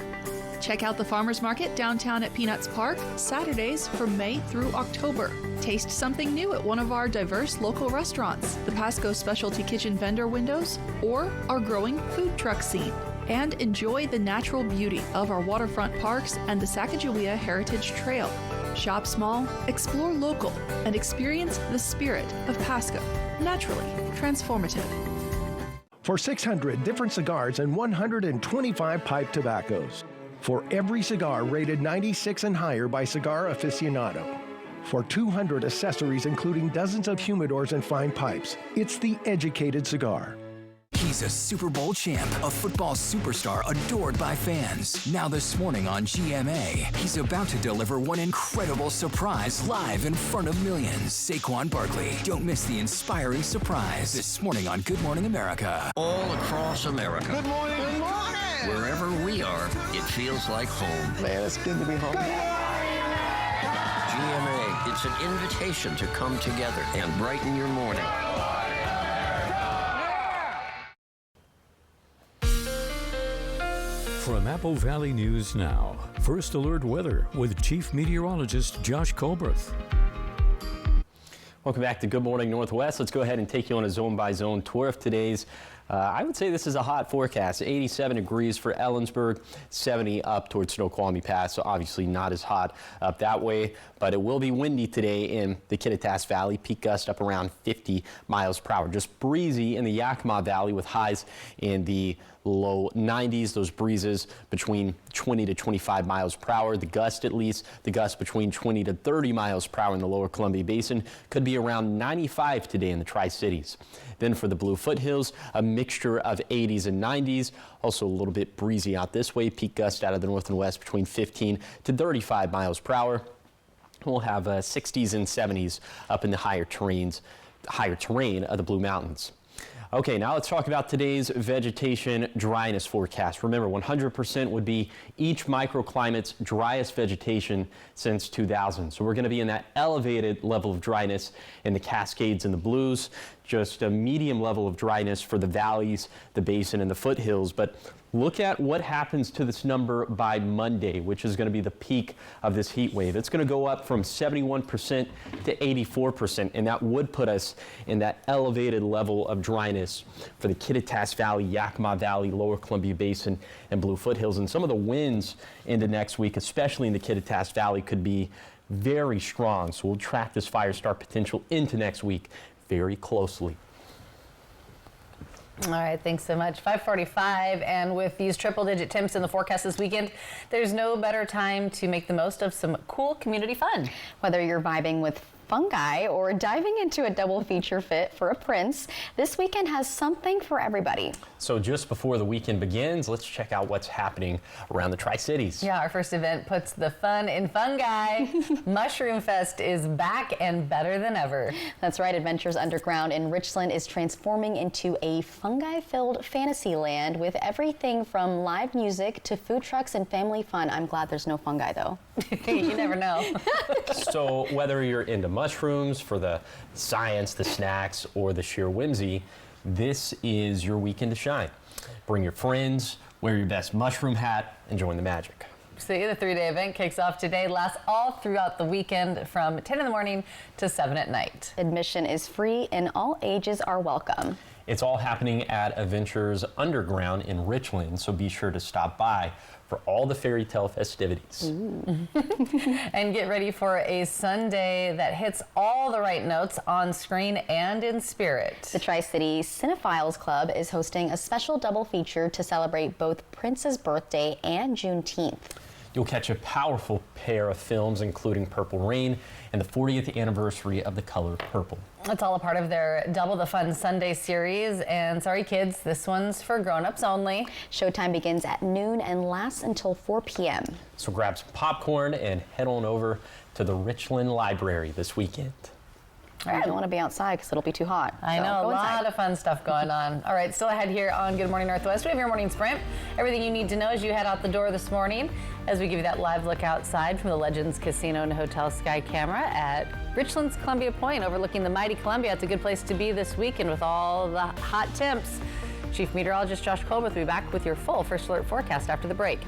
S22: Check out the Farmers Market downtown at Peanuts Park, Saturdays from May through October. Taste something new at one of our diverse local restaurants, the Pasco Specialty Kitchen vendor windows, or our growing food truck scene. And enjoy the natural beauty of our waterfront parks and the Sacagawea Heritage Trail. Shop small, explore local, and experience the spirit of Pasco. Naturally transformative.
S17: For 600 different cigars and 125 pipe tobaccos. For every cigar rated 96 and higher by Cigar Aficionado. For 200 accessories including dozens of humidors and fine pipes. It's the educated cigar.
S10: He's a Super Bowl champ, a football superstar adored by fans. Now this morning on GMA, he's about to deliver one incredible surprise live in front of millions. Saquon Barkley. Don't miss the inspiring surprise this morning on Good Morning America.
S23: All across America.
S10: Good morning.
S23: Good morning. Wherever we are, it feels like home. Man, it's good to be home. GMA, it's an invitation to come together and brighten your morning.
S1: From Apple Valley News Now, First Alert Weather with Chief Meteorologist Josh Colbreth.
S2: Welcome back to Good Morning Northwest. Let's go ahead and take you on a zone-by-zone tour of today's. I would say this is a hot forecast. 87 degrees for Ellensburg, 70 up towards Snoqualmie Pass, so obviously not as hot up that way, but it will be windy today in the Kittitas Valley. Peak gust up around 50 miles per hour. Just breezy in the Yakima Valley with highs in the low 90s. Those breezes between 20 to 25 miles per hour. The gust, at least, the gust between 20 to 30 miles per hour in the lower Columbia Basin could be around 95 today in the Tri-Cities. Then for the Blue Foothills, a mixture of 80s and 90s. Also a little bit breezy out this way. Peak gust out of the north and west between 15 to 35 miles per hour. We'll have 60s and 70s up in the higher terrain of the Blue Mountains. Okay, now let's talk about today's vegetation dryness forecast. Remember, 100% would be each microclimate's driest vegetation since 2000. So we're going to be in that elevated level of dryness in the Cascades and the Blues, just a medium level of dryness for the valleys, the basin, and the foothills. But look at what happens to this number by Monday, which is going to be the peak of this heat wave. It's going to go up from 71% to 84%, and that would put us in that elevated level of dryness for the Kittitas Valley, Yakima Valley, Lower Columbia Basin, and Blue Foothills. And some of the winds into next week, especially in the Kittitas Valley, could be very strong. So we'll track this fire start potential into next week very closely.
S3: All right, thanks so much. 5:45, and with these triple-digit temps in the forecast this weekend, there's no better time to make the most of some cool community fun.
S4: Whether you're vibing with fungi or diving into a double feature fit for a prince, this weekend has something for everybody.
S2: So just before the weekend begins, let's check out what's happening around the Tri-Cities.
S3: Yeah, our first event puts the fun in fungi. Mushroom Fest is back and better than ever.
S4: That's right. Adventures Underground in Richland is transforming into a fungi-filled fantasy land with everything from live music to food trucks and family fun. I'm glad there's no fungi, though.
S3: You never know.
S2: So whether you're into mushrooms for the science, the snacks, or the sheer whimsy, this is your weekend to shine. Bring your friends, wear your best mushroom hat, and join the magic.
S3: See, the 3-day event kicks off today, lasts all throughout the weekend from 10 in the morning to 7 at night.
S4: Admission is free and all ages are welcome.
S2: It's all happening at Adventures Underground in Richland, so be sure to stop by for all the fairy tale festivities.
S3: And get ready for a Sunday that hits all the right notes on screen and in spirit.
S4: The Tri-City Cinephiles Club is hosting a special double feature to celebrate both Prince's birthday and Juneteenth.
S2: You'll catch a powerful pair of films, including Purple Rain and the 40th anniversary of The Color Purple.
S3: It's all a part of their Double the Fun Sunday series. And sorry, kids, this one's for grown-ups only.
S4: Showtime begins at noon and lasts until 4 p.m.
S2: So grab some popcorn and head on over to the Richland Library this weekend.
S4: I don't want to be outside because it'll be too hot.
S3: I know, a lot of fun stuff going on. All right, still ahead here on Good Morning Northwest. We have your morning sprint. Everything you need to know as you head out the door this morning, as we give you that live look outside from the Legends Casino and Hotel Sky Camera at Richland's Columbia Point, overlooking the mighty Columbia. It's a good place to be this weekend with all the hot temps. Chief Meteorologist Josh Colbert will be back with your full First Alert forecast after the break.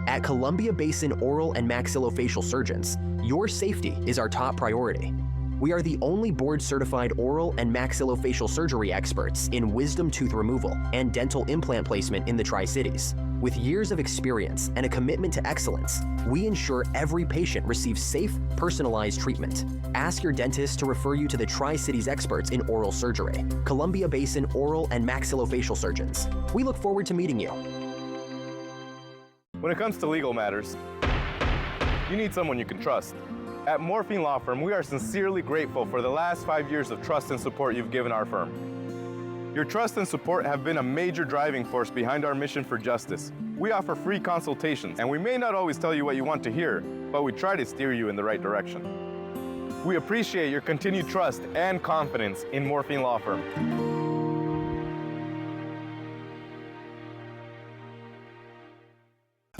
S8: At Columbia Basin Oral and Maxillofacial Surgeons, your safety is our top priority. We are the only board-certified oral and maxillofacial surgery experts in wisdom tooth removal and dental implant placement in the Tri-Cities. With years of experience and a commitment to excellence, we ensure every patient receives safe, personalized treatment. Ask your dentist to refer you to the Tri-Cities experts in oral surgery, Columbia Basin Oral and Maxillofacial Surgeons. We look forward to meeting you.
S9: When it comes to legal matters, you need someone you can trust. At Morphine Law Firm, we are sincerely grateful for the last 5 years of trust and support you've given our firm. Your trust and support have been a major driving force behind our mission for justice. We offer free consultations, and we may not always tell you what you want to hear, but we try to steer you in the right direction. We appreciate your continued trust and confidence in Morphine Law Firm.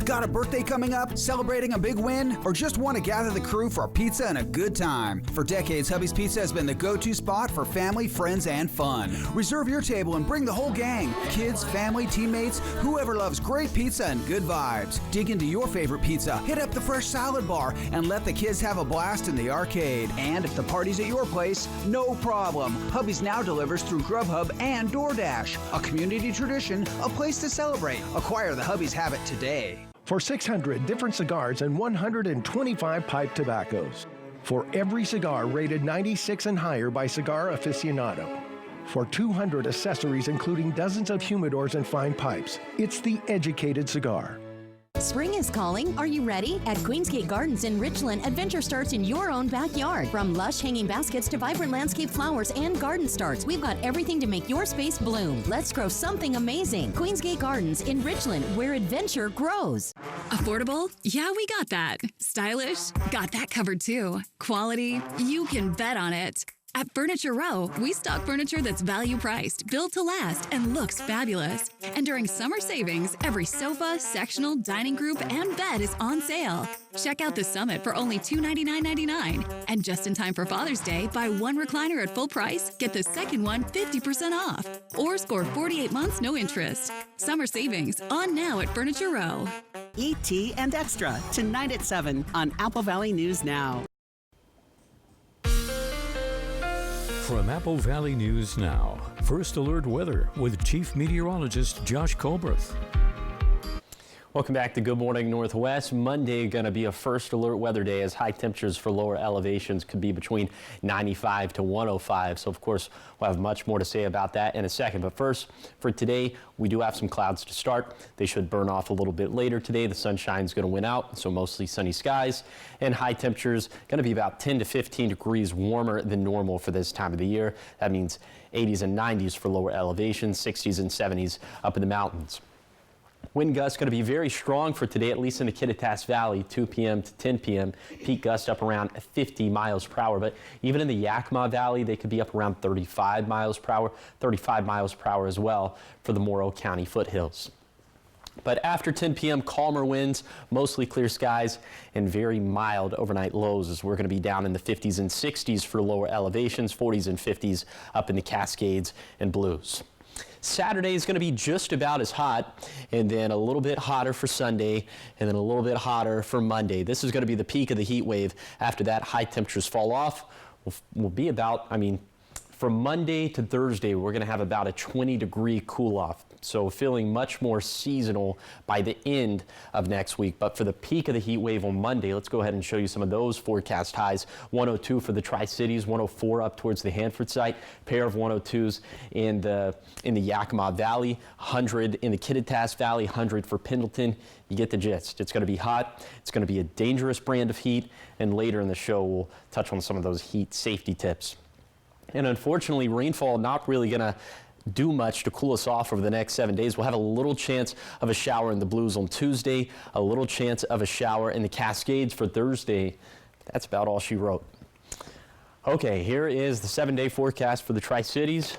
S13: Got a birthday coming up, celebrating a big win, or just want to gather the crew for a pizza and a good time? For decades, Hubby's Pizza has been the go-to spot for family, friends, and fun. Reserve your table and bring the whole gang. Kids, family, teammates, whoever loves great pizza and good vibes. Dig into your favorite pizza, hit up the fresh salad bar, and let the kids have a blast in the arcade. And if the party's at your place, no problem. Hubby's now delivers through Grubhub and DoorDash. A community tradition, a place to celebrate. Acquire the Hubby's habit today.
S17: For 600 different cigars and 125 pipe tobaccos. For every cigar rated 96 and higher by Cigar Aficionado. For 200 accessories including dozens of humidors and fine pipes. It's the educated cigar.
S11: Spring is calling. Are you ready? At Queensgate Gardens in Richland, adventure starts in your own backyard. From lush hanging baskets to vibrant landscape flowers and garden starts, we've got everything to make your space bloom. Let's grow something amazing. Queensgate Gardens in Richland, where adventure grows.
S12: Affordable? Yeah, we got that. Stylish? Got that covered too. Quality? You can bet on it. At Furniture Row, we stock furniture that's value priced, built to last, and looks fabulous. And during summer savings, every sofa, sectional, dining group, and bed is on sale. Check out the Summit for only $299.99. And just in time for Father's Day, buy one recliner at full price, get the second one 50% off. Or score 48 months, no interest. Summer savings on now at Furniture Row.
S14: E.T. and Extra, tonight at 7 on Apple Valley News Now.
S1: From Apple Valley News Now, First Alert Weather with Chief Meteorologist Josh Colbert.
S2: Welcome back to Good Morning Northwest. Monday going to be a first alert weather day as high temperatures for lower elevations could be between 95 to 105. So of course we'll have much more to say about that in a second. But first, for today, we do have some clouds to start. They should burn off a little bit later today. The sunshine is going to win out, so mostly sunny skies, and high temperatures going to be about 10 to 15 degrees warmer than normal for this time of the year. That means 80s and 90s for lower elevations, 60s and 70s up in the mountains. Wind gusts going to be very strong for today, at least in the Kittitas Valley, 2 p.m. to 10 p.m. Peak gusts up around 50 miles per hour. But even in the Yakima Valley, they could be up around 35 miles per hour, 35 miles per hour as well for the Morrow County foothills. But after 10 p.m., calmer winds, mostly clear skies, and very mild overnight lows as we're going to be down in the 50s and 60s for lower elevations, 40s and 50s up in the Cascades and Blues. Saturday is going to be just about as hot, and then a little bit hotter for Sunday, and then a little bit hotter for Monday. This is going to be the peak of the heat wave. After that, high temperatures fall off. We'll be about, from Monday to Thursday, we're going to have about a 20-degree cool-off. So feeling much more seasonal by the end of next week. But for the peak of the heat wave on Monday, let's go ahead and show you some of those forecast highs. 102 for the Tri-Cities, 104 up towards the Hanford site, pair of 102s in the Yakima Valley, 100 in the Kittitas Valley, 100 for Pendleton. You get the gist. It's going to be hot. It's going to be a dangerous brand of heat. And later in the show, we'll touch on some of those heat safety tips. And unfortunately, rainfall not really going to do much to cool us off over the next 7 days. We'll have a little chance of a shower in the Blues on Tuesday, a little chance of a shower in the Cascades for Thursday. That's about all she wrote. Okay, here is the 7-day forecast for the Tri-Cities.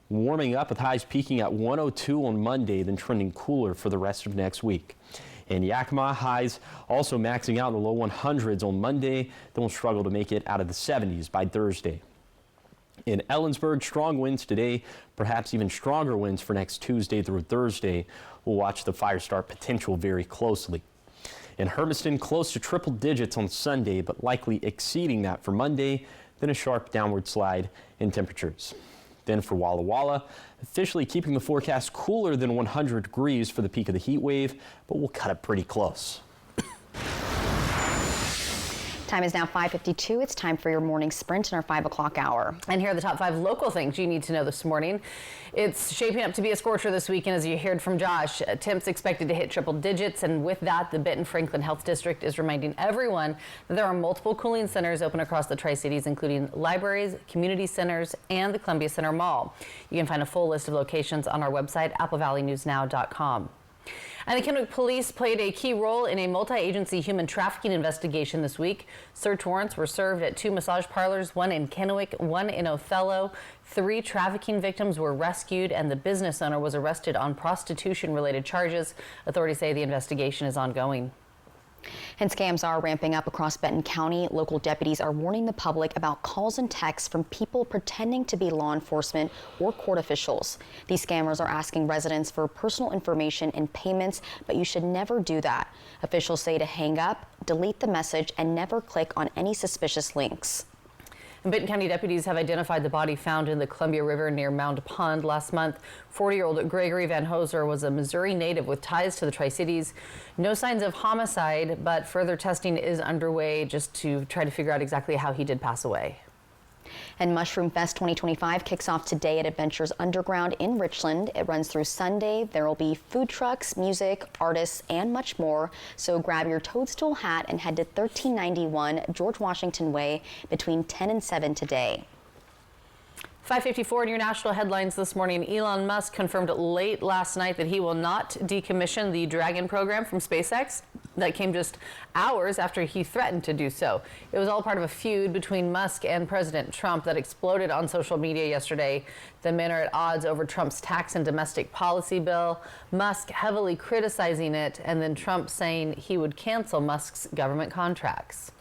S2: Warming up with highs peaking at 102 on Monday, then trending cooler for the rest of next week. In Yakima, highs also maxing out in the low 100s on Monday, then we'll struggle to make it out of the 70s by Thursday. In Ellensburg, strong winds today, perhaps even stronger winds for next Tuesday through Thursday. We'll watch the fire start potential very closely. In Hermiston, close to triple digits on Sunday, but likely exceeding that for Monday, then a sharp downward slide in temperatures. Then for Walla Walla, officially keeping the forecast cooler than 100 degrees for the peak of the heat wave, but we'll cut it pretty close.
S4: Time is now 5:52. It's time for your morning sprint in our 5 o'clock hour.
S3: And here are the top 5 local things you need to know this morning. It's shaping up to be a scorcher this weekend, as you heard from Josh. Temps expected to hit triple digits, and with that, the Benton Franklin Health District is reminding everyone that there are multiple cooling centers open across the Tri-Cities, including libraries, community centers, and the Columbia Center Mall. You can find a full list of locations on our website, applevalleynewsnow.com. And the Kennewick Police played a key role in a multi-agency human trafficking investigation this week. Search warrants were served at 2 massage parlors, one in Kennewick, one in Othello. 3 trafficking victims were rescued, and the business owner was arrested on prostitution-related charges. Authorities say the investigation is ongoing.
S4: And scams are ramping up across Benton County. Local deputies are warning the public about calls and texts from people pretending to be law enforcement or court officials. These scammers are asking residents for personal information and payments, but you should never do that. Officials say to hang up, delete the message, and never click on any suspicious links.
S3: And Benton County deputies have identified the body found in the Columbia River near Mound Pond last month. 40-year-old Gregory Van Hoser was a Missouri native with ties to the Tri-Cities. No signs of homicide, but further testing is underway just to try to figure out exactly how he did pass away.
S4: And Mushroom Fest 2025 kicks off today at Adventures Underground in Richland. It runs through Sunday. There will be food trucks, music, artists, and much more. So grab your toadstool hat and head to 1391 George Washington Way between 10 and 7 today.
S3: 5:54 in your national headlines this morning. Elon Musk confirmed late last night that he will not decommission the Dragon program from SpaceX. That came just hours after he threatened to do so. It was all part of a feud between Musk and President Trump that exploded on social media yesterday. The men are at odds over Trump's tax and domestic policy bill, Musk heavily criticizing it, and then Trump saying he would cancel Musk's government contracts.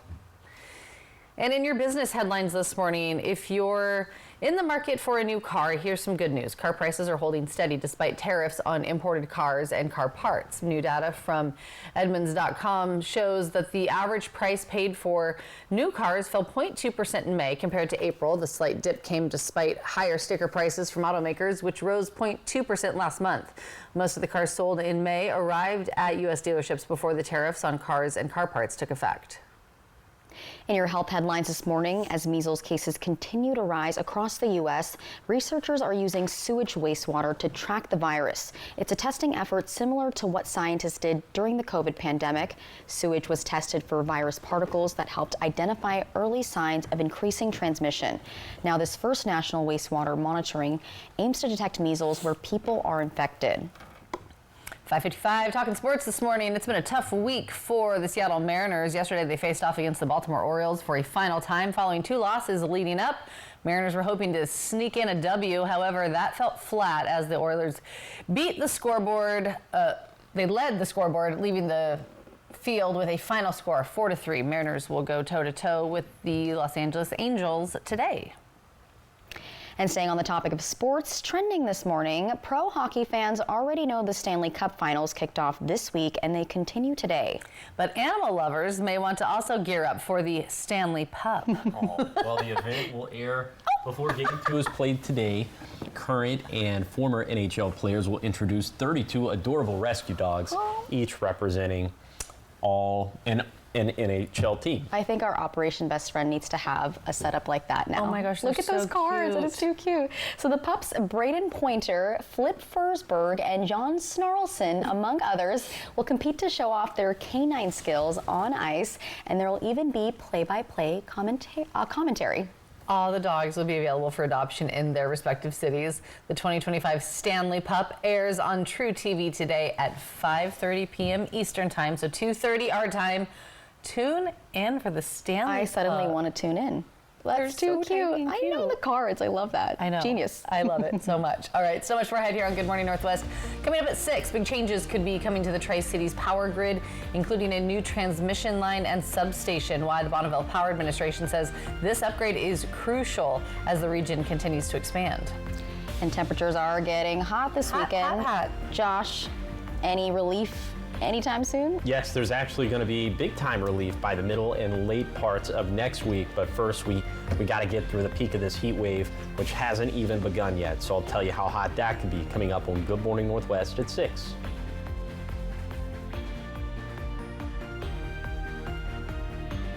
S3: And in your business headlines this morning, if you're in the market for a new car, here's some good news. Car prices are holding steady despite tariffs on imported cars and car parts. New data from Edmunds.com shows that the average price paid for new cars fell 0.2% in May compared to April. The slight dip came despite higher sticker prices from automakers, which rose 0.2% last month. Most of the cars sold in May arrived at U.S. dealerships before the tariffs on cars and car parts took effect.
S4: In your health headlines this morning, as measles cases continue to rise across the U.S., researchers are using sewage wastewater to track the virus. It's a testing effort similar to what scientists did during the COVID pandemic. Sewage was tested for virus particles that helped identify early signs of increasing transmission. Now, this first national wastewater monitoring aims to detect measles where people are infected.
S3: 5:55, talking sports this morning. It's been a tough week for the Seattle Mariners. Yesterday, they faced off against the Baltimore Orioles for a final time following 2 losses leading up. Mariners were hoping to sneak in a W. However, that felt flat as the Oilers beat the scoreboard. They led the scoreboard, leaving the field with a final score of 4-3. Mariners will go toe-to-toe with the Los Angeles Angels today.
S4: And staying on the topic of sports, trending this morning, pro hockey fans already know the Stanley Cup Finals kicked off this week and they continue today.
S3: But animal lovers may want to also gear up for the Stanley Pup.
S2: Well, the event will air before Game 2 is played today. Current and former NHL players will introduce 32 adorable rescue dogs, each representing an NHL team.
S4: I think our Operation Best Friend needs to have a setup like that now.
S3: Oh my gosh,
S4: look at those cars. That is too cute. So the pups, Braden Pointer, Flip Forsberg, and John Snarlson, among others, will compete to show off their canine skills on ice, and there will even be play-by-play commentary.
S3: All the dogs will be available for adoption in their respective cities. The 2025 Stanley Pup airs on True TV today at 5:30 p.m. Eastern Time, so 2:30 our time. Tune in for the Stanley Pup.
S4: I suddenly want to tune in. That's too cute. I know the cards. I love that.
S3: I know.
S4: Genius.
S3: I love it so much. All right, so much more ahead here on Good Morning Northwest. Coming up at 6, big changes could be coming to the Tri-Cities power grid, including a new transmission line and substation. Why the Bonneville Power Administration says this upgrade is crucial as the region continues to expand.
S4: And temperatures are getting hot this weekend.
S3: Hot.
S4: Josh, any relief anytime soon?
S2: Yes, there's actually going to be big time relief by the middle and late parts of next week. But first, we got to get through the peak of this heat wave, which hasn't even begun yet. So I'll tell you how hot that could be coming up on Good Morning Northwest at 6.